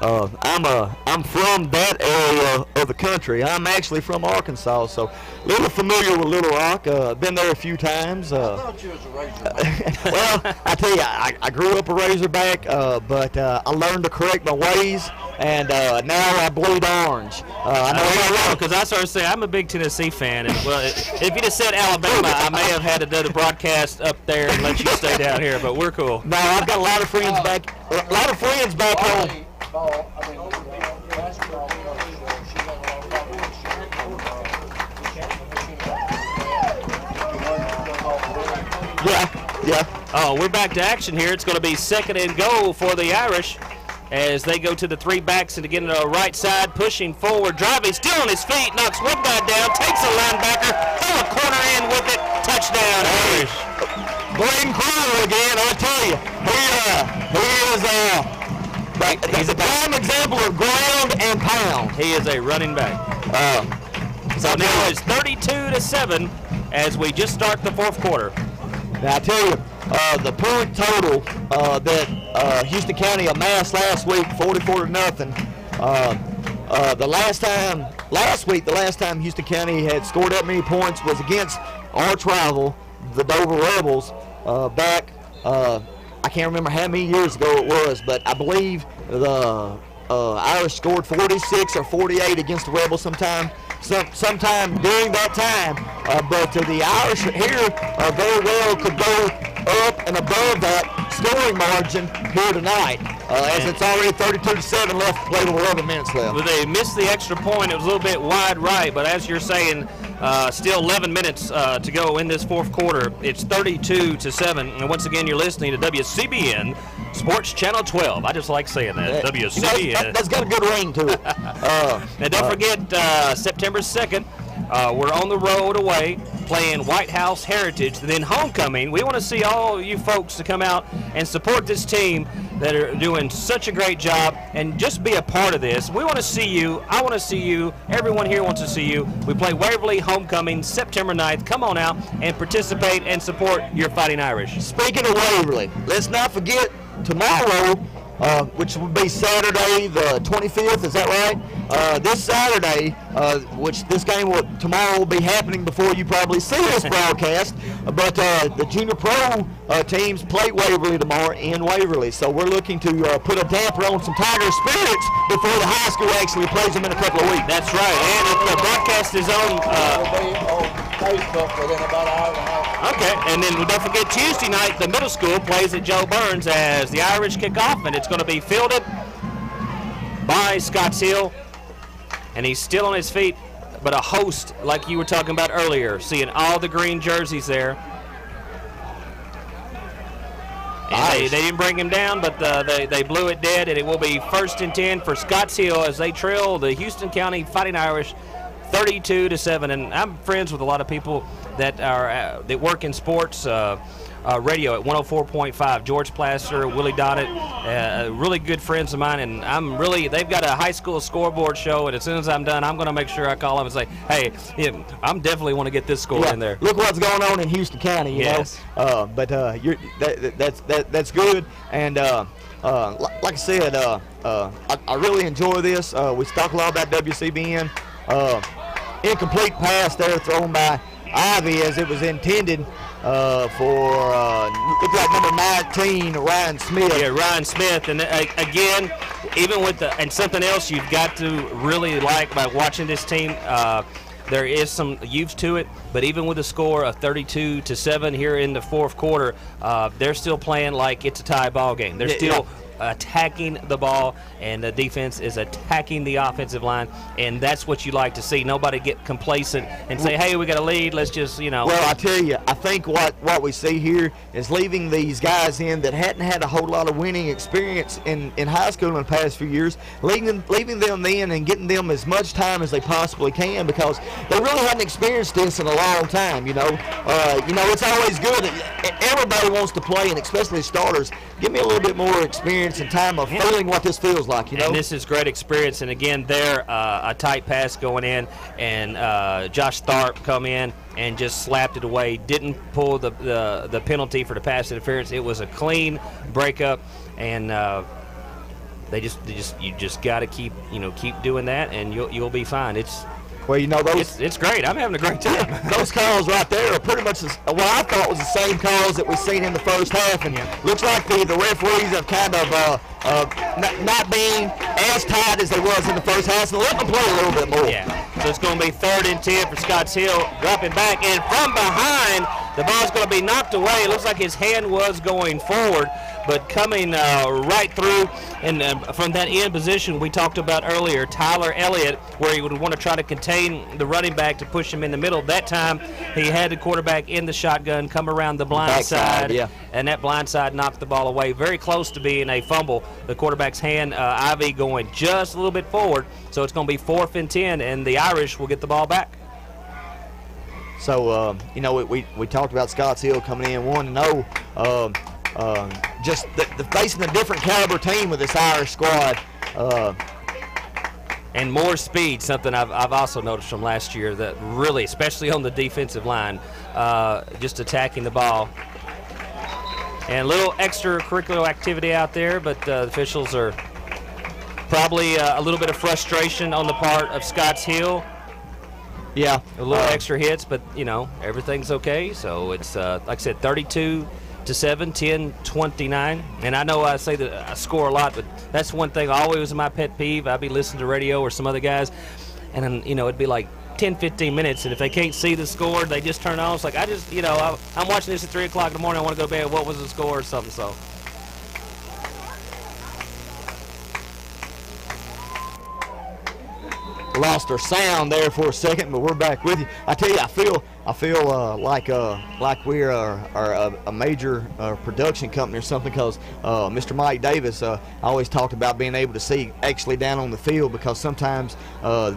Speaker 3: I'm from that area of the country. I'm actually from Arkansas, so a little familiar with Little Rock. Been there a few times.
Speaker 4: I thought you was a Razorback.
Speaker 3: Well, I tell you, I grew up a Razorback, but I learned to correct my ways, and now I bleed orange. I know
Speaker 2: because I started saying I'm a big Tennessee fan, and well, if you just said Alabama, I may have had to do the broadcast up there and let you stay down here, but we're cool.
Speaker 3: No, I've got a lot of friends back home.
Speaker 4: Basketball coach, she got a lot of
Speaker 3: Yeah.
Speaker 2: Oh, we're back to action here. It's going to be 2nd and goal for the Irish as they go to the 3 backs and again to the right side, pushing forward, driving, still on his feet, knocks one guy down, takes a linebacker, pull a corner in with it, touchdown Irish.
Speaker 3: Blaine Crowell again, I tell you, he's a prime example of ground and pound.
Speaker 2: He is a running back. So now it's 32-7 as we just start the fourth quarter.
Speaker 3: Now I tell you, the point total that Houston County amassed last week, 44-0. Last week, Houston County had scored that many points was against arch rival, the Dover Rebels, back. I can't remember how many years ago it was, but I believe the Irish scored 46 or 48 against the Rebels sometime during that time. But the Irish here very well could go up and above that scoring margin here tonight. as it's already 32-7 left to play with 11 minutes left.
Speaker 2: Well, they missed the extra point. It was a little bit wide right, but as you're saying, still 11 minutes to go in this fourth quarter. It's 32-7, and once again, you're listening to WCBN Sports Channel 12. I just like saying that. WCBN.
Speaker 3: That's got a good ring to it.
Speaker 2: And don't forget, September 2nd, we're on the road away playing White House Heritage, then homecoming. We want to see all you folks to come out and support this team that are doing such a great job and just be a part of this. We want to see you. I want to see you. Everyone here wants to see you. We play Waverly homecoming September 9th. Come on out and participate and support your Fighting Irish.
Speaker 3: Speaking of Waverly, let's not forget tomorrow, which will be Saturday the 25th, is that right? This Saturday, which this game tomorrow will be happening before you probably see this broadcast, but the junior pro teams play Waverly tomorrow in Waverly, so we're looking to put a damper on some Tiger spirits before the high school actually plays them in a couple of weeks.
Speaker 2: That's right, and the broadcast is on
Speaker 4: Facebook within about an hour and a half.
Speaker 2: Okay, and then don't forget Tuesday night, the middle school plays at Joe Burns as the Irish kick off, and it's going to be fielded by Scotts Hill, and he's still on his feet, but a host like you were talking about earlier, seeing all the green jerseys there. And they didn't bring him down, but they blew it dead, and it will be 1st and 10 for Scotts Hill as they trail the Houston County Fighting Irish 32-7. And I'm friends with a lot of people that are that work in sports radio at 104.5. George Plaster, Willie Donnett, really good friends of mine, and they've got a high school scoreboard show, and as soon as I'm done, I'm going to make sure I call them and say, hey, I'm definitely want to get this score in there.
Speaker 3: Look what's going on in Houston County, you know. But that's good, and like I said, I really enjoy this. We talk a lot about WCBN. Incomplete pass there thrown by Ivy as it was intended for looked like number 19, Ryan Smith.
Speaker 2: Yeah, Ryan Smith, and again, even with and something else you've got to really like about watching this team. There is some youth to it, but even with a score of 32-7 here in the fourth quarter, they're still playing like it's a tie ball game. They're still attacking the ball, and the defense is attacking the offensive line, and that's what you like to see. Nobody get complacent and say, hey, we got a lead, let's just,
Speaker 3: Well, I tell you, I think what we see here is leaving these guys in that hadn't had a whole lot of winning experience in high school in the past few years, leaving them in and getting them as much time as they possibly can, because they really hadn't experienced this in a long time, It's always good. Everybody wants to play, and especially starters. Give me a little bit more experience and time of feeling what this feels like,
Speaker 2: And this is great experience, and again, there a tight pass going in, and Josh Tharp come in and just slapped it away. Didn't pull the penalty for the pass interference. It was a clean breakup, and you just got to keep doing that, and you'll be fine. It's great. I'm having a great time.
Speaker 3: Those calls right there are pretty much what I thought was the same calls that we've seen in the first half, and looks like the referees have kind of not being as tight as they was in the first half, so let them play a little bit more.
Speaker 2: Yeah. So it's going to be 3rd and 10 for Scotts Hill, dropping back, and from behind, the ball's going to be knocked away. It looks like his hand was going forward, but coming right through, and from that end position we talked about earlier, Tyler Elliott, where he would want to try to contain the running back to push him in the middle. That time he had the quarterback in the shotgun, come around the blind side, and that blind side knocked the ball away. Very close to being a fumble. The quarterback's hand, Ivy, going just a little bit forward, so it's going to be 4th and 10, and the Irish will get the ball back.
Speaker 3: So, we talked about Scotts Hill coming in 1-0. Just facing a different caliber team with this Irish squad.
Speaker 2: And more speed, something I've also noticed from last year, that really, especially on the defensive line, just attacking the ball. And a little extracurricular activity out there, but the officials are probably a little bit of frustration on the part of Scotts Hill.
Speaker 3: Yeah.
Speaker 2: A little extra hits, but, everything's okay. So it's, like I said, 32-7, 10-29. And I know I say that I score a lot, but that's one thing always my pet peeve. I'd be listening to radio or some other guys, and then, it'd be like 10-15 minutes, and if they can't see the score, they just turn on. It's like, I'm watching this at 3 o'clock in the morning. I want to go to bed. What was the score or something? So
Speaker 3: lost our sound there for a second, but we're back with you. I tell you, I feel like we are a major production company or something, because Mr. Mike Davis always talked about being able to see actually down on the field, because sometimes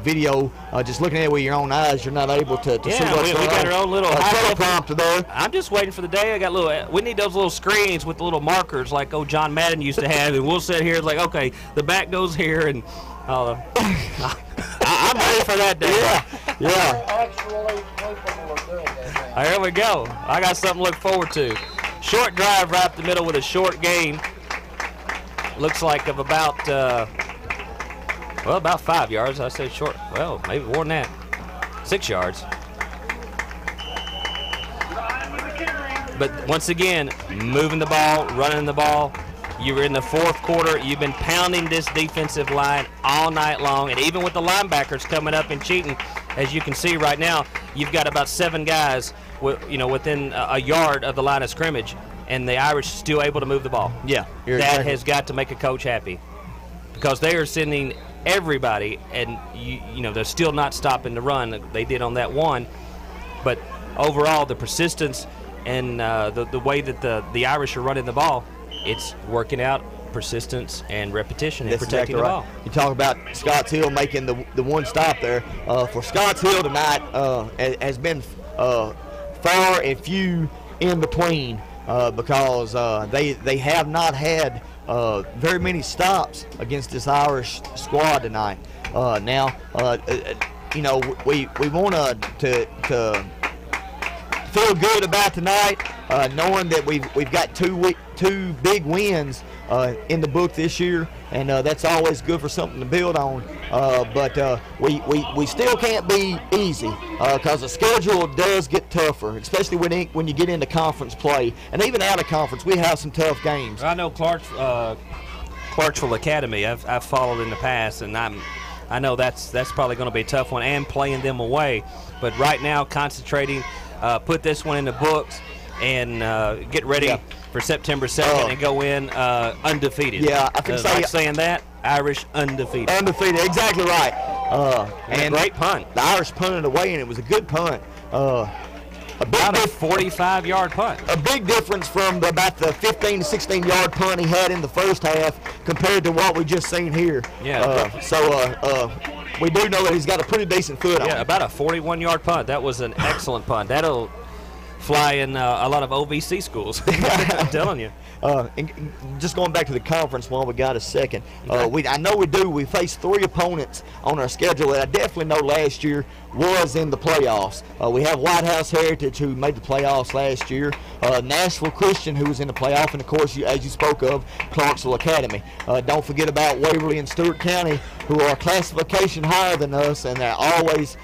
Speaker 3: video, just looking at it with your own eyes, you're not able to see what's going on.
Speaker 2: We got our own little
Speaker 3: teleprompter there.
Speaker 2: I'm just waiting for the day. I got we need those little screens with the little markers like John Madden used to have, and we'll sit here like, okay, the back goes here, and I'm ready for that day.
Speaker 3: Yeah.
Speaker 4: Actually capable of doing that now.
Speaker 2: Here we go. I got something to look forward to. Short drive right up the middle with a short gain. Looks like of about 5 yards. I said short. Well, maybe more than that. 6 yards. But once again, moving the ball, running the ball. You're in the fourth quarter. You've been pounding this defensive line all night long, and even with the linebackers coming up and cheating, as you can see right now, you've got about 7 guys, within a yard of the line of scrimmage, and the Irish still able to move the ball.
Speaker 3: Yeah,
Speaker 2: that has got to make a coach happy, because they are sending everybody, and they're still not stopping the run. They did on that one, but overall, the persistence and the way that the Irish are running the ball, it's working out. Persistence and repetition and protecting the ball.
Speaker 3: You talk about Scotts Hill making the one stop there. For Scotts Hill tonight has been far and few in between, because they have not had very many stops against this Irish squad tonight. Now, we want to feel good about tonight, knowing that we've got two big wins in the book this year, and that's always good for something to build on. But we still can't be easy, because the schedule does get tougher, especially when you get into conference play, and even out of conference, we have some tough games.
Speaker 2: I know Clarksville Academy. I've followed in the past, and I know that's probably going to be a tough one, and playing them away. But right now, concentrating, put this one in the books, and get ready for September 2nd and go in undefeated.
Speaker 3: Yeah, I can say
Speaker 2: saying that, Irish undefeated.
Speaker 3: Undefeated, exactly right.
Speaker 2: And a great punt.
Speaker 3: The Irish punted away, and it was a good punt.
Speaker 2: About a 45-yard punt.
Speaker 3: A big difference from about the 15 to 16-yard punt he had in the first half compared to what we just seen here.
Speaker 2: Yeah.
Speaker 3: We do know that he's got a pretty decent foot on.
Speaker 2: Yeah, about a 41-yard punt. That was an excellent punt. That'll fly in a lot of OVC schools. I'm telling you.
Speaker 3: And just going back to the conference while we got a second, I know we do. We faced 3 opponents on our schedule that I definitely know last year was in the playoffs. We have White House Heritage, who made the playoffs last year, Nashville Christian, who was in the playoff, and of course, as you spoke of, Clarksville Academy. Don't forget about Waverly and Stewart County, who are classification higher than us, and they always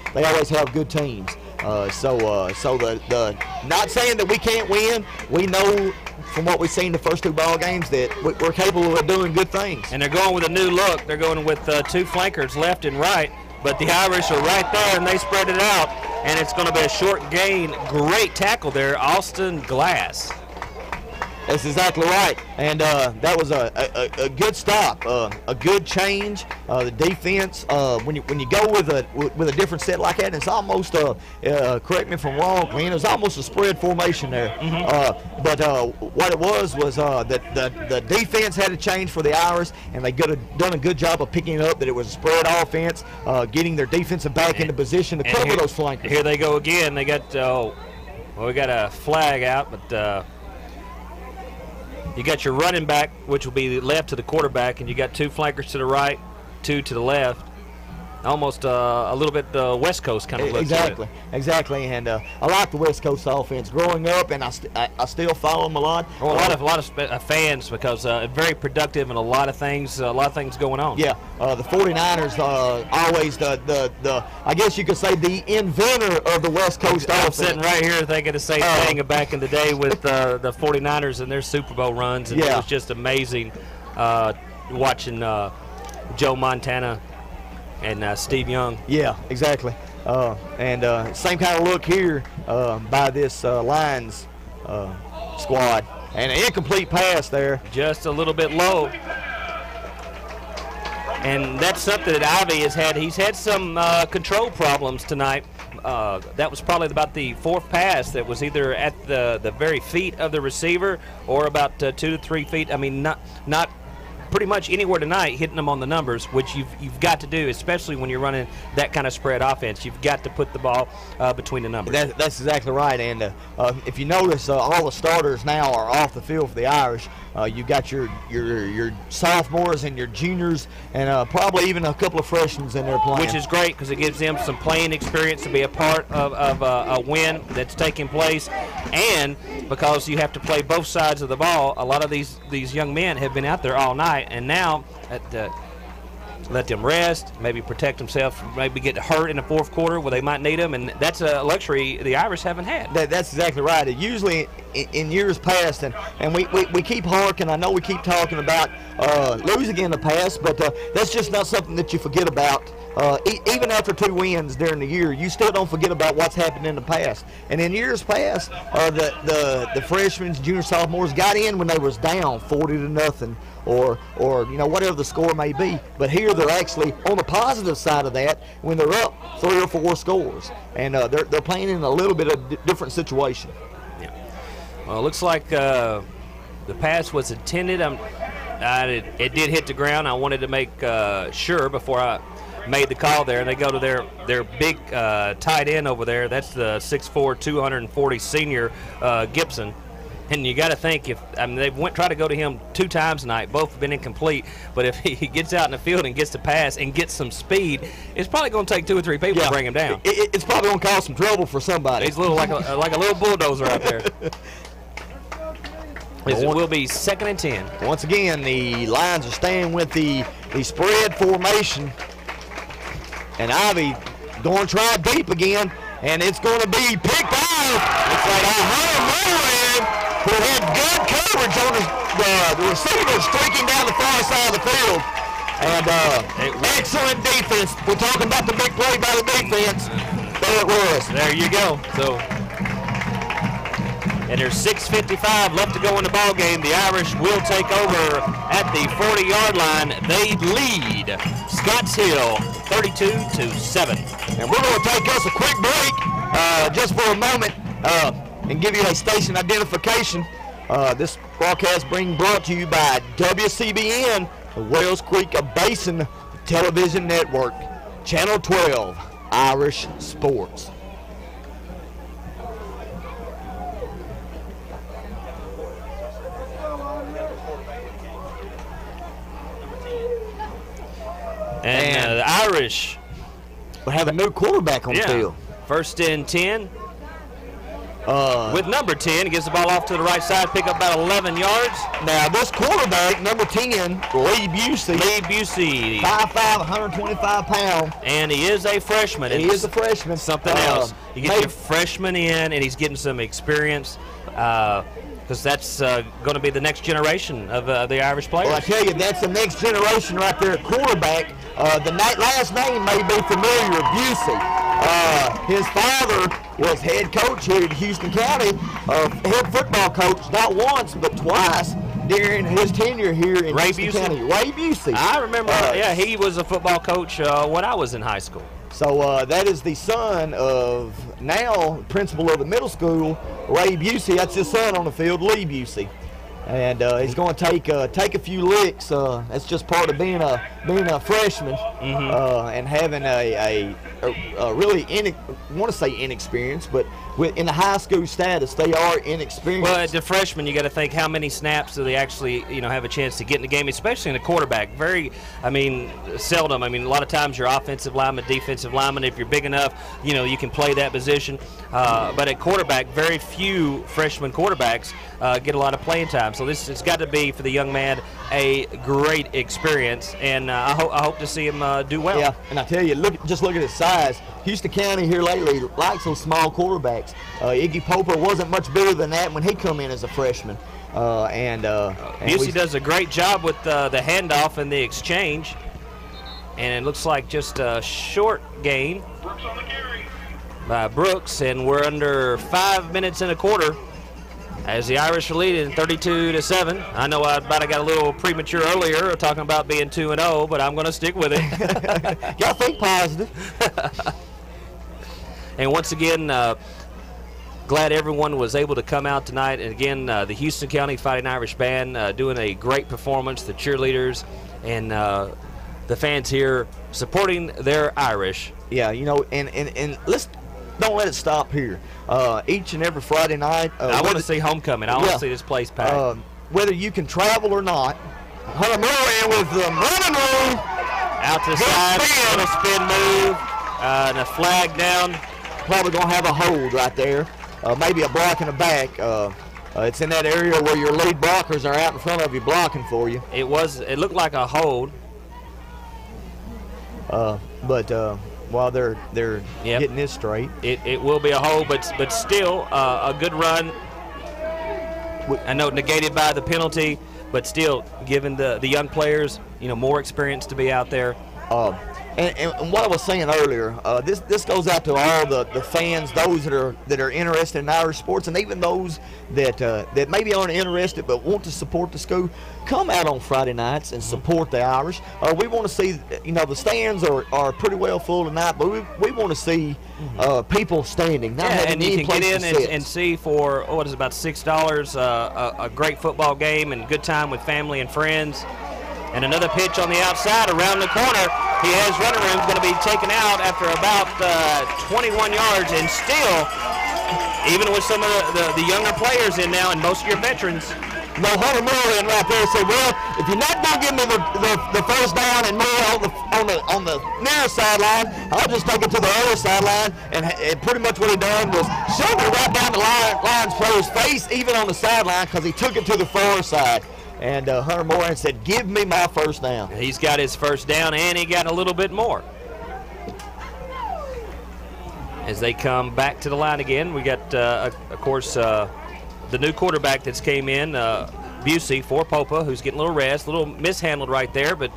Speaker 3: have good teams. Not saying that we can't win. We know from what we've seen the first 2 ball games that we're capable of doing good things.
Speaker 2: And they're going with a new look. They're going with 2 flankers left and right, but the Irish are right there, and they spread it out, and it's going to be a short gain. Great tackle there, Austin Glass.
Speaker 3: That's exactly right, and that was a good stop, a good change. The defense, when you go with a different set like that, it's almost correct me if I'm wrong, Glenn, it was almost a spread formation there. But what it was that the defense had to change for the Irish, and they could have done a good job of picking it up. That it was a spread offense, getting their defensive back into position to cover those flankers.
Speaker 2: Here they go again. They got we got a flag out, but. You got your running back, which will be left to the quarterback, and you got 2 flankers to the right, 2 to the left. Almost a little bit West Coast kind of look.
Speaker 3: Exactly. And I like the West Coast offense. Growing up, and I still follow them a lot.
Speaker 2: A lot of fans, because very productive and a lot of things going on.
Speaker 3: Yeah, the 49ers always I guess you could say the inventor of the West Coast offense.
Speaker 2: I'm sitting right here thinking the same thing back in the day with the 49ers and their Super Bowl runs, and it was just amazing watching Joe Montana and Steve Young.
Speaker 3: Yeah, exactly. And same kind of look here by this Lions squad. And an incomplete pass there.
Speaker 2: Just a little bit low. And that's something that Ivy has had. He's had some control problems tonight. That was probably about the fourth pass that was either at the very feet of the receiver or about 2 to 3 feet. I mean, not pretty much anywhere tonight hitting them on the numbers, which you've got to do, especially when you're running that kind of spread offense. You've got to put the ball between the numbers.
Speaker 3: That's exactly right. And if you notice, all the starters now are off the field for the Irish. You've got your sophomores and your juniors, and probably even a couple of freshmen in there playing.
Speaker 2: Which is great because it gives them some playing experience to be a part of a win that's taking place, and because you have to play both sides of the ball. A lot of these young men have been out there all night, and now let them rest, maybe protect themselves, maybe get hurt in the fourth quarter where they might need them, and that's a luxury the Irish haven't had.
Speaker 3: That's exactly right. Usually in years past, and we keep harking, I know we keep talking about losing in the past, but that's just not something that you forget about. Even after 2 wins during the year, you still don't forget about what's happened in the past. And in years past, the freshmen, junior, sophomores got in when they was down 40-0, or whatever the score may be. But here they're actually on the positive side of that when they're up 3 or 4 scores, and they're playing in a little bit of different situation.
Speaker 2: Yeah. Well, it looks like the pass was intended. It did hit the ground. I wanted to make sure before I made the call there. They go to their big tight end over there. That's the 6'4", 240 senior Gibson. And you got to think they tried to go to him 2 times tonight. Both have been incomplete. But if he gets out in the field and gets the pass and gets some speed, it's probably going to take 2 or 3 people to bring him down.
Speaker 3: It's probably going to cause some trouble for somebody.
Speaker 2: He's a little like a little bulldozer out there. It will be 2nd and 10.
Speaker 3: Once again, the Lions are staying with the spread formation. And Ivy going to try deep again, and it's going to be picked off. It's like Ohio Moran, who had good coverage on the receiver streaking down the far side of the field. And excellent defense. We're talking about the big play by the defense. There it was.
Speaker 2: There you go. So, and there's 6:55 left to go in the ball game. The Irish will take over at the 40-yard line. They lead Scottshill 32-7.
Speaker 3: And we're going to take us a quick break just for a moment and give you a station identification. This broadcast being brought to you by WCBN, the Wells Creek Basin Television Network, Channel 12, Irish Sports.
Speaker 2: And the Irish
Speaker 3: will have a new quarterback on the field.
Speaker 2: 1st and 10. With number 10, he gives the ball off to the right side, pick up about 11 yards.
Speaker 3: Now, this quarterback, number 10, Lee Busey.
Speaker 2: 5'5",
Speaker 3: 125 pounds.
Speaker 2: And he is a freshman.
Speaker 3: He is a freshman.
Speaker 2: Something else. You get your freshman in, and he's getting some experience. Because that's going to be the next generation of the Irish players.
Speaker 3: Well, I tell you, that's the next generation right there at quarterback. The last name may be familiar, Busey. His father was head coach here at Houston County, head football coach, not once but twice during his tenure here in Houston County. Ray Busey.
Speaker 2: I remember, he was a football coach when I was in high school.
Speaker 3: So that is the son of now principal of the middle school, Ray Busey. That's his son on the field, Lee Busey, and he's going to take a few licks. That's just part of being a freshman and having a really want to say inexperienced, but in the high school status, they are inexperienced.
Speaker 2: Well, the freshmen, you got to think how many snaps do they actually have a chance to get in the game, especially in a quarterback. Seldom. A lot of times you're offensive lineman, defensive lineman. If you're big enough, you can play that position. But at quarterback, very few freshman quarterbacks get a lot of playing time. So this has got to be for the young man a great experience, and I hope to see him do well.
Speaker 3: Yeah, and I tell you, look at his size. Houston County here lately likes those small quarterbacks. Iggy Poper wasn't much bigger than that when he come in as a freshman.
Speaker 2: Busey does a great job with the handoff and the exchange, and it looks like just a short gain by Brooks, and we're under 5 minutes and a quarter As the Irish are leading 32-7. I know I got a little premature earlier talking about being 2-0, but I'm going to stick with it.
Speaker 3: Y'all think positive.
Speaker 2: And once again, glad everyone was able to come out tonight. And again, the Houston County Fighting Irish Band doing a great performance. The cheerleaders and the fans here supporting their Irish.
Speaker 3: Yeah, you know, and let's don't let it stop here. Each and every Friday night.
Speaker 2: I want to see homecoming. I want to see this place packed.
Speaker 3: Whether you can travel or not, Hunter Moore in with the running room.
Speaker 2: Out to the side, little spin move, and a flag down.
Speaker 3: Probably going to have a hold right there. Maybe a block in the back. It's in that area where your lead blockers are out in front of you blocking for you.
Speaker 2: It looked like a hold.
Speaker 3: But while they're getting this straight,
Speaker 2: it will be a hold, but still a good run. I know negated by the penalty, but still giving the young players more experience to be out there.
Speaker 3: And what I was saying earlier, this goes out to all the fans, those that are interested in Irish sports, and even those that maybe aren't interested but want to support the school. Come out on Friday nights and support the Irish. We want to see, the stands are pretty well full tonight, but we want to see people standing.
Speaker 2: And you can get in and see for about $6 a great football game and good time with family and friends. And another pitch on the outside around the corner. He has running room, going to be taken out after about 21 yards. And still, even with some of the younger players in now and most of your veterans.
Speaker 3: No, Hunter Moore in right there said, well, if you're not going to give me the first down and more on the near sideline, I'll just take it to the other sideline. And pretty much what he done was shove it right down the line's player's face, even on the sideline, because he took it to the far side. And Hunter Moran said, give me my first down.
Speaker 2: He's got his first down, and he got a little bit more. As they come back to the line again, we got, of course, the new quarterback that's came in, Busey for Popa, who's getting a little rest, a little mishandled right there, but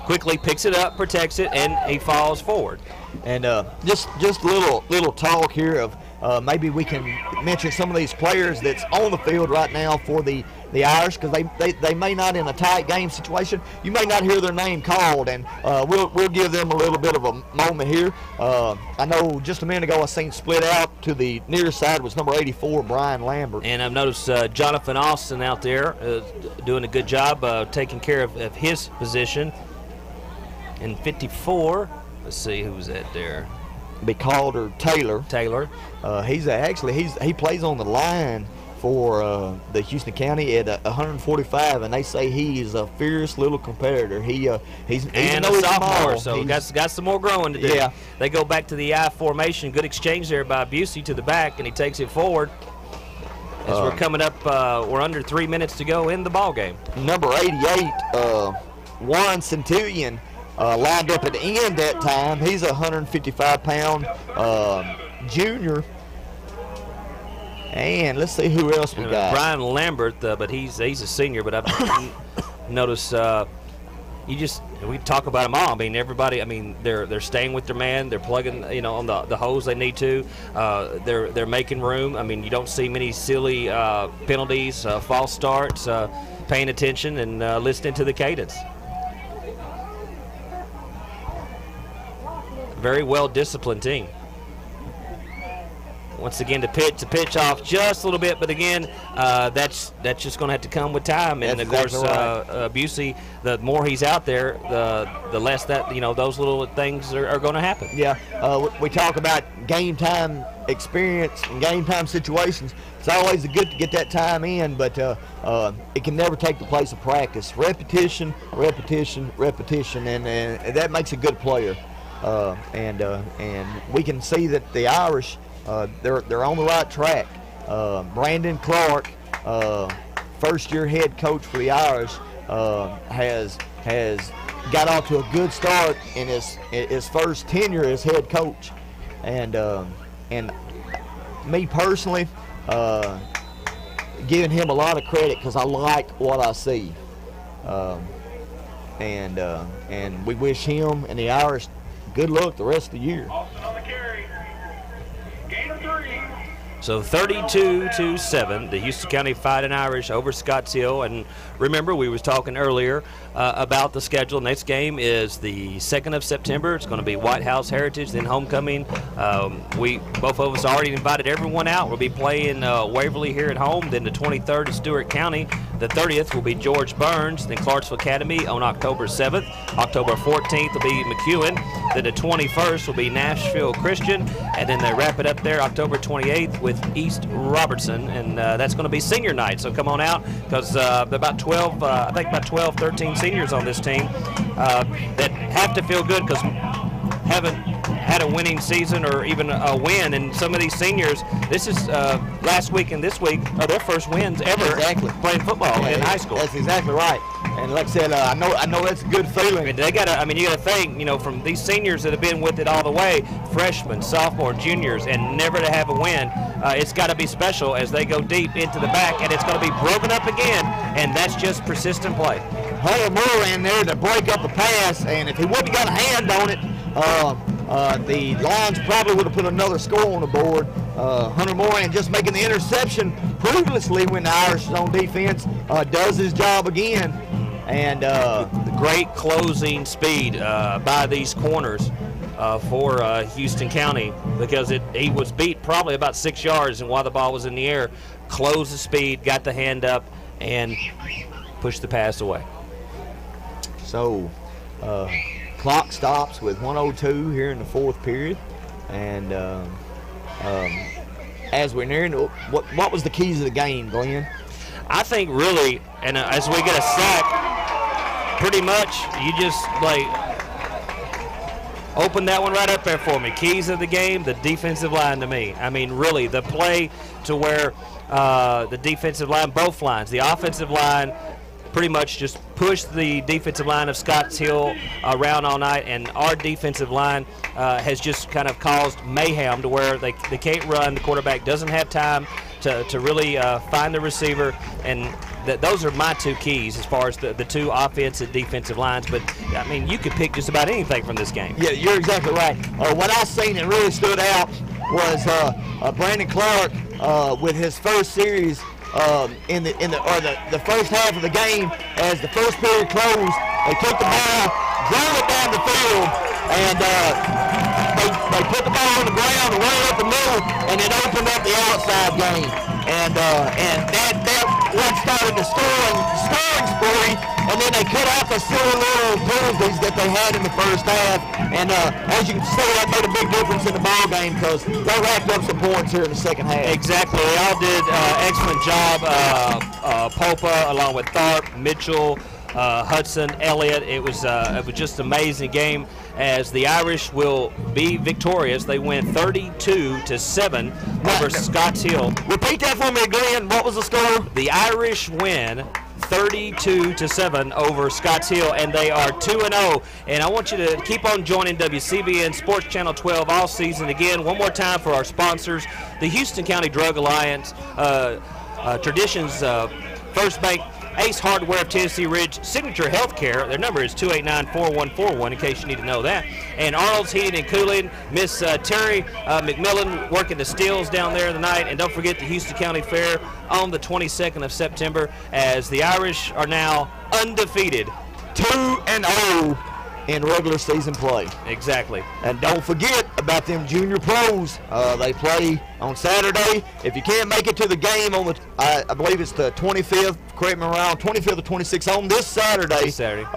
Speaker 2: quickly picks it up, protects it, and he falls forward.
Speaker 3: And just a little talk here of maybe we can mention some of these players that's on the field right now for the Irish, because they may not, in a tight game situation, you may not hear their name called, and we'll give them a little bit of a moment here. I know just a minute ago I seen split out to the near side was number 84, Brian Lambert.
Speaker 2: And I've noticed Jonathan Austin out there doing a good job taking care of his position. And 54, let's see who's that there.
Speaker 3: Be Calder Taylor. He plays on the line for the Houston County at 145, and they say he is a fierce little competitor. He's
Speaker 2: and a sophomore, so got some more growing to do.
Speaker 3: Yeah.
Speaker 2: They go back to the I formation. Good exchange there by Busey to the back, and he takes it forward. As we're coming up, we're under 3 minutes to go in the ball game.
Speaker 3: Number 88, Juan Centurion, lined up at the end that time. He's a 155-pound junior. And let's see who else we got.
Speaker 2: Brian Lambert, but he's a senior. But I've noticed we talk about them all. I mean, everybody. I mean, they're staying with their man. They're plugging, on the holes they need to. They're making room. I mean, you don't see many silly penalties, false starts. Paying attention and listening to the cadence. Very well disciplined team. Once again, to pitch off just a little bit, but again, that's just going to have to come with time. And
Speaker 3: that's
Speaker 2: of course,
Speaker 3: exactly right.
Speaker 2: Busey, the more he's out there, the less that those little things are going to happen.
Speaker 3: Yeah, we talk about game time experience and game time situations. It's always good to get that time in, but it can never take the place of practice. Repetition, repetition, repetition, and that makes a good player. And we can see that the Irish. They're on the right track. Brandon Clark, first-year head coach for the Irish, has got off to a good start in his first tenure as head coach, and me personally, giving him a lot of credit because I like what I see, and we wish him and the Irish good luck the rest of the year.
Speaker 5: On the carry. Gain of 3.
Speaker 2: So 32-7, the Houston County Fighting Irish over Scotts Hill. And remember, we was talking earlier about the schedule. Next game is the 2nd of September. It's going to be White House Heritage, then homecoming. Both of us already invited everyone out. We'll be playing Waverly here at home. Then the 23rd is Stewart County. The 30th will be George Burns. Then Clarksville Academy on October 7th. October 14th will be McEwen. Then the 21st will be Nashville Christian. And then they wrap it up there October 28th with East Robertson. And that's going to be senior night. So come on out, because about 12, I think about 12, 13 seniors on this team that have to feel good because haven't had a winning season or even a win. And some of these seniors, this is last week and this week are their first wins ever playing football in high school.
Speaker 3: That's exactly right. And like I said, I know that's a good feeling.
Speaker 2: And they gotta, you gotta think, from these seniors that have been with it all the way, freshmen, sophomore, juniors, and never to have a win. It's got to be special as they go deep into the back, and it's going to be broken up again, and that's just persistent play.
Speaker 3: Hunter Moore in there to break up the pass, and if he wouldn't have got a hand on it, the Lions probably would have put another score on the board. Hunter Moran just making the interception previously when the Irish is on defense, does his job again. And
Speaker 2: the great closing speed by these corners for Houston County, because he was beat probably about 6 yards, and while the ball was in the air, closed the speed, got the hand up, and pushed the pass away.
Speaker 3: So clock stops with 1:02 here in the fourth period, and as we're nearing, what was the keys of the game, Glenn?
Speaker 2: I think really, and as we get a sack, pretty much you just open that one right up there for me. Keys of the game, the defensive line to me. I mean, really, the play to where the defensive line, both lines, the offensive line pretty much just pushed the defensive line of Scotts Hill around all night, and our defensive line has just kind of caused mayhem to where they can't run. The quarterback doesn't have time to really find the receiver, and those are my two keys as far as the two offensive defensive lines. But I mean, you could pick just about anything from this game.
Speaker 3: Yeah, you're exactly right. What I seen that really stood out was Brandon Clark with his first series in the first half of the game. As the first period closed, they took the ball, drove it down the field, and they put the ball on the ground and ran up the middle, and it opened up the outside game. And that what started the scoring spree, and then they cut out the silly little penalties that they had in the first half. And as you can see, that made a big difference in the ball game because they racked up some points here in the second half.
Speaker 2: Exactly. They all did excellent job. Popa, along with Tharp, Mitchell, Hudson, Elliott. It was just an amazing game as the Irish will be victorious. They win 32-7 over Scotts Hill.
Speaker 3: Repeat that for me, Glenn. What was the score?
Speaker 2: The Irish win 32-7 over Scotts Hill, and they are 2-0. And I want you to keep on joining WCBN Sports Channel 12 all season. Again, one more time for our sponsors, the Houston County Drug Alliance, Traditions First Bank, Ace Hardware of Tennessee Ridge, Signature Healthcare. Their number is 289-4141 in case you need to know that. And Arnold's Heating and Cooling, Miss Terry McMillan working the stills down there tonight. And don't forget the Houston County Fair on the 22nd of September, as the Irish are now undefeated.
Speaker 3: 2-0 in regular season play.
Speaker 2: Exactly.
Speaker 3: And don't forget about them junior pros. They play on Saturday. If you can't make it to the game on the, I believe it's the 25th, correct me around, 25th or 26th on this Saturday.
Speaker 2: This Saturday.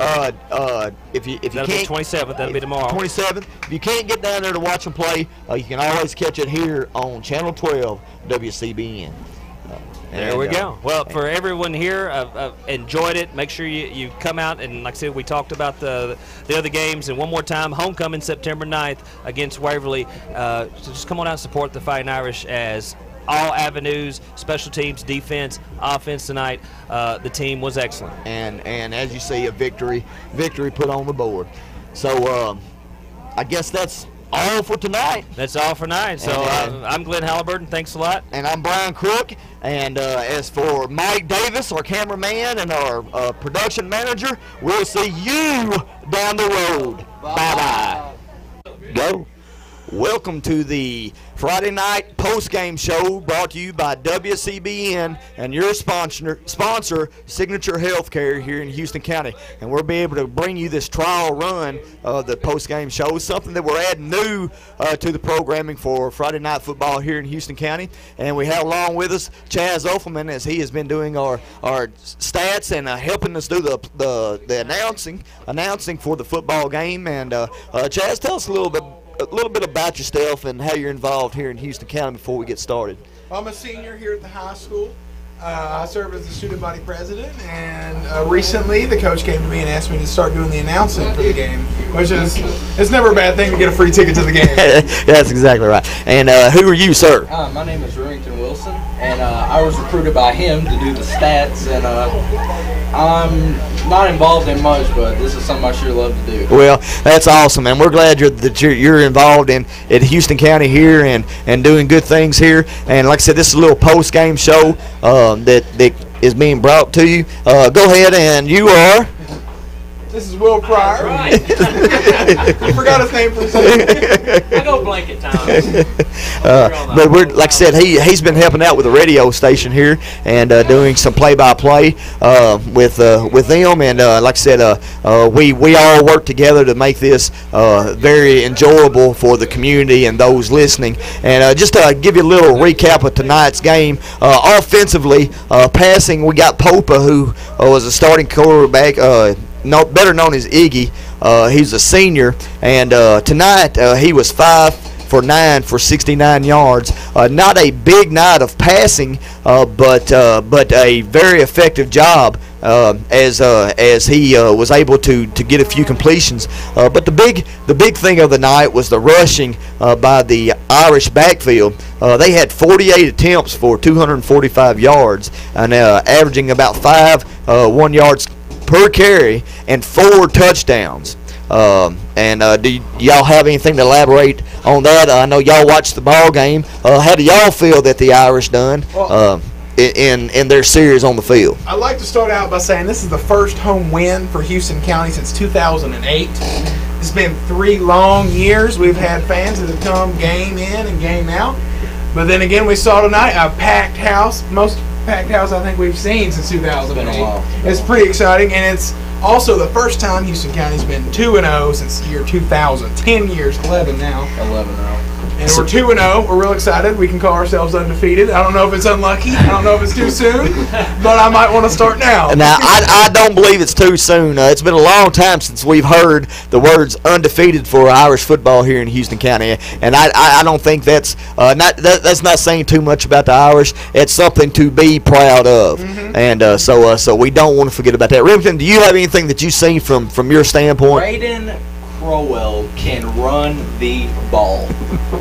Speaker 3: If you
Speaker 2: that'll
Speaker 3: can't,
Speaker 2: be 27th. That'll be tomorrow.
Speaker 3: 27th. If you can't get down there to watch them play, you can always catch it here on Channel 12 WCBN.
Speaker 2: There we go. Well, for everyone here, enjoyed it. Make sure you come out, and like I said, we talked about the other games. And one more time, homecoming September 9th against Waverly. So just come on out and support the Fighting Irish, as all avenues, special teams, defense, offense tonight. The team was excellent.
Speaker 3: And as you see, a victory put on the board. So I guess that's all for tonight.
Speaker 2: That's all for tonight. So I'm Glenn Halliburton. Thanks a lot.
Speaker 3: And I'm Brian Crook. And as for Mike Davis, our cameraman and our production manager, we'll see you down the road. Bye-bye. Go. Welcome to the Friday night post-game show brought to you by WCBN and your sponsor, Signature Healthcare here in Houston County. And we'll be able to bring you this trial run of the post-game show, something that we're adding new to the programming for Friday night football here in Houston County. And we have along with us Chaz Offelman, as he has been doing our stats and helping us do the announcing for the football game. And Chaz, tell us a little bit about yourself and how you're involved here in Houston County before we get started.
Speaker 6: I'm a senior here at the high school. I serve as the student body president, and recently the coach came to me and asked me to start doing the announcing for the game, which is it's never a bad thing to get a free ticket to the game.
Speaker 3: That's exactly right. And who are you, sir?
Speaker 7: My name is Remington Wilson, and I was recruited by him to do the stats, and I'm not involved in much, but this is something I sure love to do.
Speaker 3: Well, that's awesome, and we're glad you're involved in Houston County here and doing good things here. And like I said, this is a little post-game show that is being brought to you. Go ahead, and you are.
Speaker 6: This is Will Pryor.
Speaker 2: Right.
Speaker 6: You forgot his name for a second.
Speaker 2: I go blanket time.
Speaker 3: But we're, like I said, he's been helping out with the radio station here and doing some play-by-play with them. And like I said, we all work together to make this very enjoyable for the community and those listening. And just to give you a little recap of tonight's game, offensively, passing, we got Popa, who was a starting quarterback. Better known as Iggy. He's a senior, and tonight he was 5 for 9 for 69 yards. Not a big night of passing, but a very effective job as he was able to get a few completions. But the big thing of the night was the rushing by the Irish backfield. They had 48 attempts for 245 yards, and averaging about 1 yards per carry and 4 touchdowns. Do y'all have anything to elaborate on that? I know y'all watched the ball game. How do y'all feel that the Irish done in their series on the field?
Speaker 6: I'd like to start out by saying this is the first home win for Houston County since 2008. It's been 3 long years. We've had fans that have come game in and game out. But then again, we saw tonight a packed house, most packed house I think we've seen since 2008.
Speaker 7: It's been a while.
Speaker 6: It's pretty exciting, and it's also the first time Houston County's been 2-0 since the year 2000. 10 years, 11 now.
Speaker 7: 11-0.
Speaker 6: And we're 2-0. We're real excited. We can call ourselves undefeated. I don't know if it's unlucky. I don't know if it's too soon, but I might want to start now.
Speaker 3: Now, I don't believe it's too soon. It's been a long time since we've heard the words undefeated for Irish football here in Houston County, and I don't think that's not saying too much about the Irish. It's something to be proud of, and so we don't want to forget about that. Remington, do you have anything that you've seen from your standpoint?
Speaker 7: Braden Crowell can run the ball.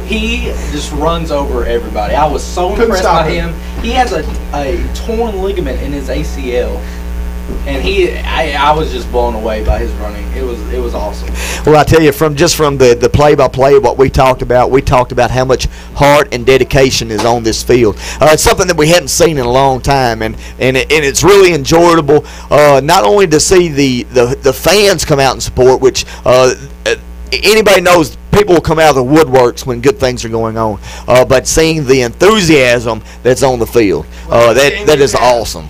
Speaker 7: He just runs over everybody. I was so impressed by him. He has a torn ligament in his ACL, and I was just blown away by his running. It was awesome.
Speaker 3: Well, I tell you, from the play-by-play, what we talked about how much heart and dedication is on this field. It's something that we hadn't seen in a long time, and it's really enjoyable. Not only to see the fans come out and support, which anybody knows people will come out of the woodworks when good things are going on, but seeing the enthusiasm that's on the field, that is awesome.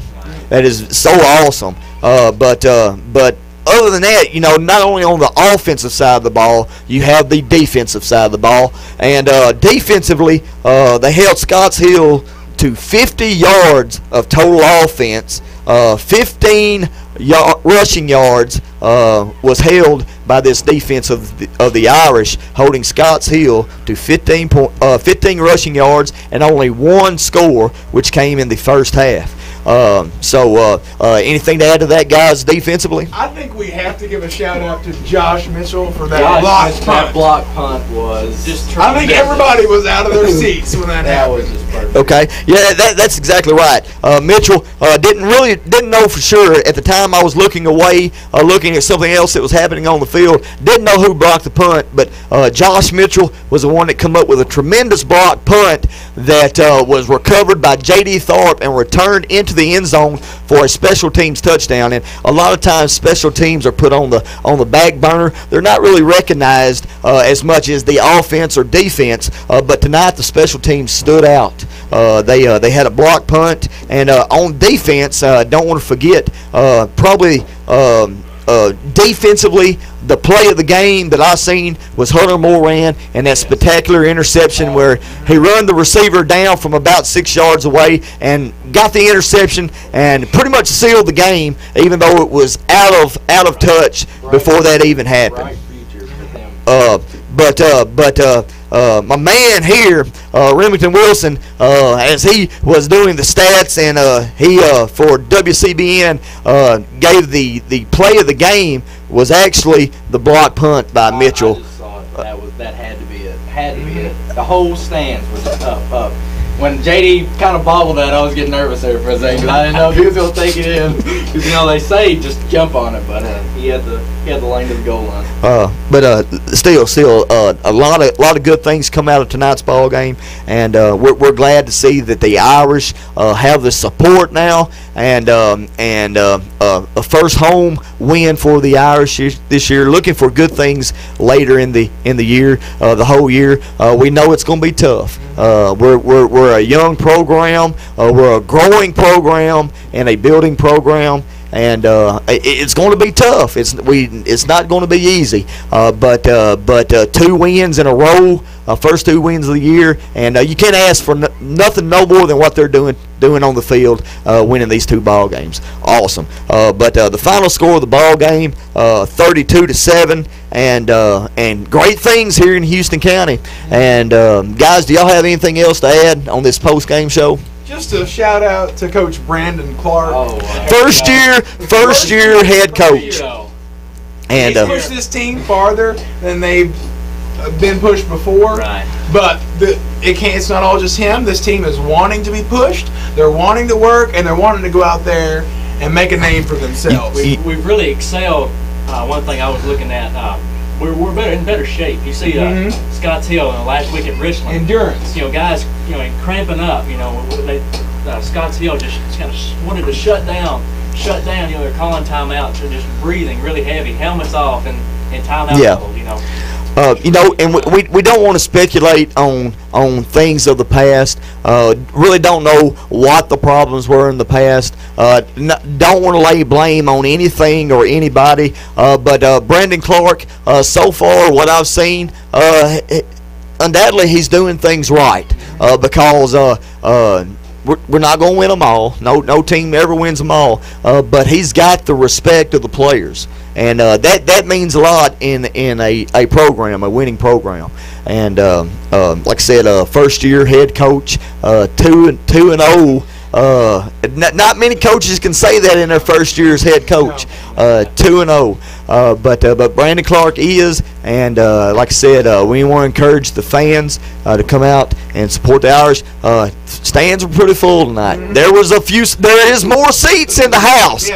Speaker 3: That is so awesome. But other than that, not only on the offensive side of the ball, you have the defensive side of the ball. And defensively, they held Scotts Hill to 50 yards of total offense. 15 rushing yards was held by this defense of the Irish, holding Scotts Hill to 15 rushing yards and only 1 score, which came in the first half. Anything to add to that, guys, defensively?
Speaker 6: I think we have to give a shout-out to Josh Mitchell for that block punt.
Speaker 7: That block punt was just
Speaker 6: I think everybody was out of their seats when that happened.
Speaker 7: was just perfect.
Speaker 3: Okay, yeah, that's exactly right. Mitchell didn't know for sure at the time. I was looking away, looking at something else that was happening on the field. Didn't know who blocked the punt, but Josh Mitchell was the one that come up with a tremendous block punt that was recovered by J.D. Thorpe and returned into to the end zone for a special teams touchdown. And a lot of times special teams are put on the back burner. They're not really recognized as much as the offense or defense. But tonight the special teams stood out. They had a block punt, and on defense, don't want to forget probably. Defensively, the play of the game that I seen was Hunter Moran and that spectacular interception where he run the receiver down from about 6 yards away and got the interception and pretty much sealed the game, even though it was out of touch before that even happened. My man here, Remington Wilson, as he was doing the stats, and he for WCBN gave the play of the game was actually the block punt by Mitchell.
Speaker 7: I just saw it. That had to be it. Had to be it. The whole stands was up. When JD kind of bobbled that, I was getting nervous there for a second. I didn't know if he was going to take it in. Because, they say just jump on it, but he had the lane to the goal line.
Speaker 3: Still, a lot of good things come out of tonight's ball game, and we're glad to see that the Irish have the support now, and a first home win for the Irish this year. Looking for good things later in the year, the whole year. We know it's going to be tough. We're a young program. We're a growing program and a building program. And it's going to be tough. It's not going to be easy. But 2 wins in a row, first 2 wins of the year, and you can't ask for nothing no more than what they're doing on the field, winning these 2 ball games. Awesome. But the final score of the ball game, 32-7, and great things here in Houston County. And guys, do y'all have anything else to add on this post game show?
Speaker 6: Just a shout out to Coach Brandon Clark.
Speaker 3: First year head coach. And
Speaker 6: he's pushed this team farther than they've been pushed before.
Speaker 1: Right.
Speaker 6: But it's not all just him. This team is wanting to be pushed. They're wanting to work, and they're wanting to go out there and make a name for themselves.
Speaker 1: We've really excelled. One thing I was looking at, we're in better shape. You see, Scotts Hill last week at Richland.
Speaker 6: Endurance.
Speaker 1: Guys, cramping up. Scotts Hill just kind of wanted to shut down. They're calling timeouts. They're just breathing really heavy, helmets off, and timeout level.
Speaker 3: And we don't want to speculate on things of the past. Really don't know what the problems were in the past. Don't want to lay blame on anything or anybody. But Brandon Clark, so far what I've seen, undoubtedly he's doing things right, because we're not going to win them all. No team ever wins them all. But he's got the respect of the players. And that means a lot in a program, a winning program. And like I said, first year head coach, 2-0. Not many coaches can say that in their first year as head coach. 2-0. But Brandon Clark is, and like I said, we want to encourage the fans to come out and support the Irish. Stands were pretty full tonight. There is more seats in the house.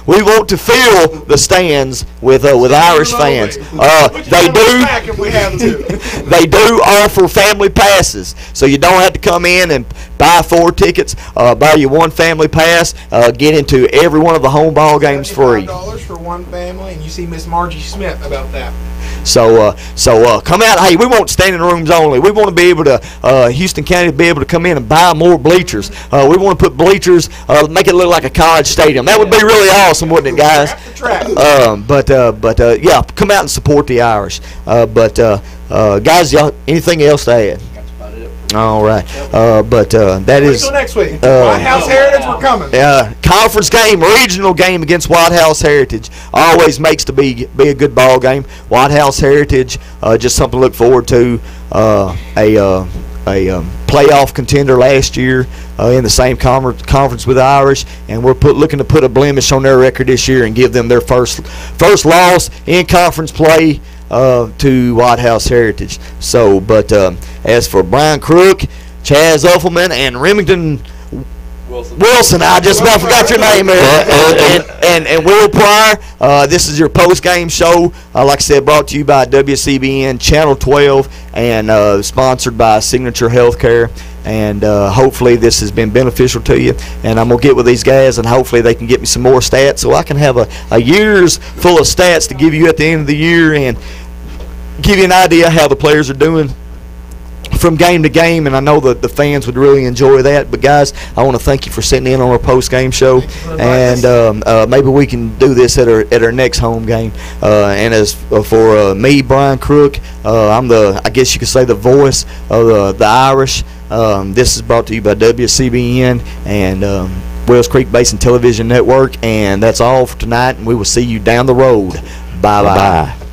Speaker 3: We want to fill the stands with Irish fans. They do offer family passes, so you don't have to come in and buy 4 tickets. Buy you 1 family pass. Get into every one of the home ball games free.
Speaker 6: $75 for 1 family, and you see Miss Margie Smith about that.
Speaker 3: So come out. Hey, we want standing rooms only. We want to be able to, Houston County, to be able to come in and buy more bleachers. We want to put bleachers, make it look like a college stadium. That would be really awesome, wouldn't it, guys? Yeah, come out and support the Irish. Guys, y'all, anything else to add? All right, that is.
Speaker 6: Until next week. White House Heritage, we're coming.
Speaker 3: Conference game, regional game against White House Heritage always makes to be a good ball game. White House Heritage, just something to look forward to. A playoff contender last year in the same conference with the Irish, and we're looking to put a blemish on their record this year and give them their first loss in conference play to White House Heritage. So, but as for Brian Crook, Chaz Uffelman, and Remington Wilson, I just about forgot your name, and Will Pryor. This is your post-game show. Like I said, brought to you by WCBN Channel 12 and sponsored by Signature Healthcare. And hopefully this has been beneficial to you. And I'm going to get with these guys, and hopefully they can get me some more stats so I can have a year's full of stats to give you at the end of the year and give you an idea how the players are doing from game to game, and I know that the fans would really enjoy that. But guys, I want to thank you for sitting in on our post-game show, and maybe we can do this at our next home game. And as for me, Brian Crook, I'm I guess you could say the voice of the Irish. This is brought to you by WCBN and Wells Creek Basin Television Network, and that's all for tonight, and we will see you down the road. Bye-bye.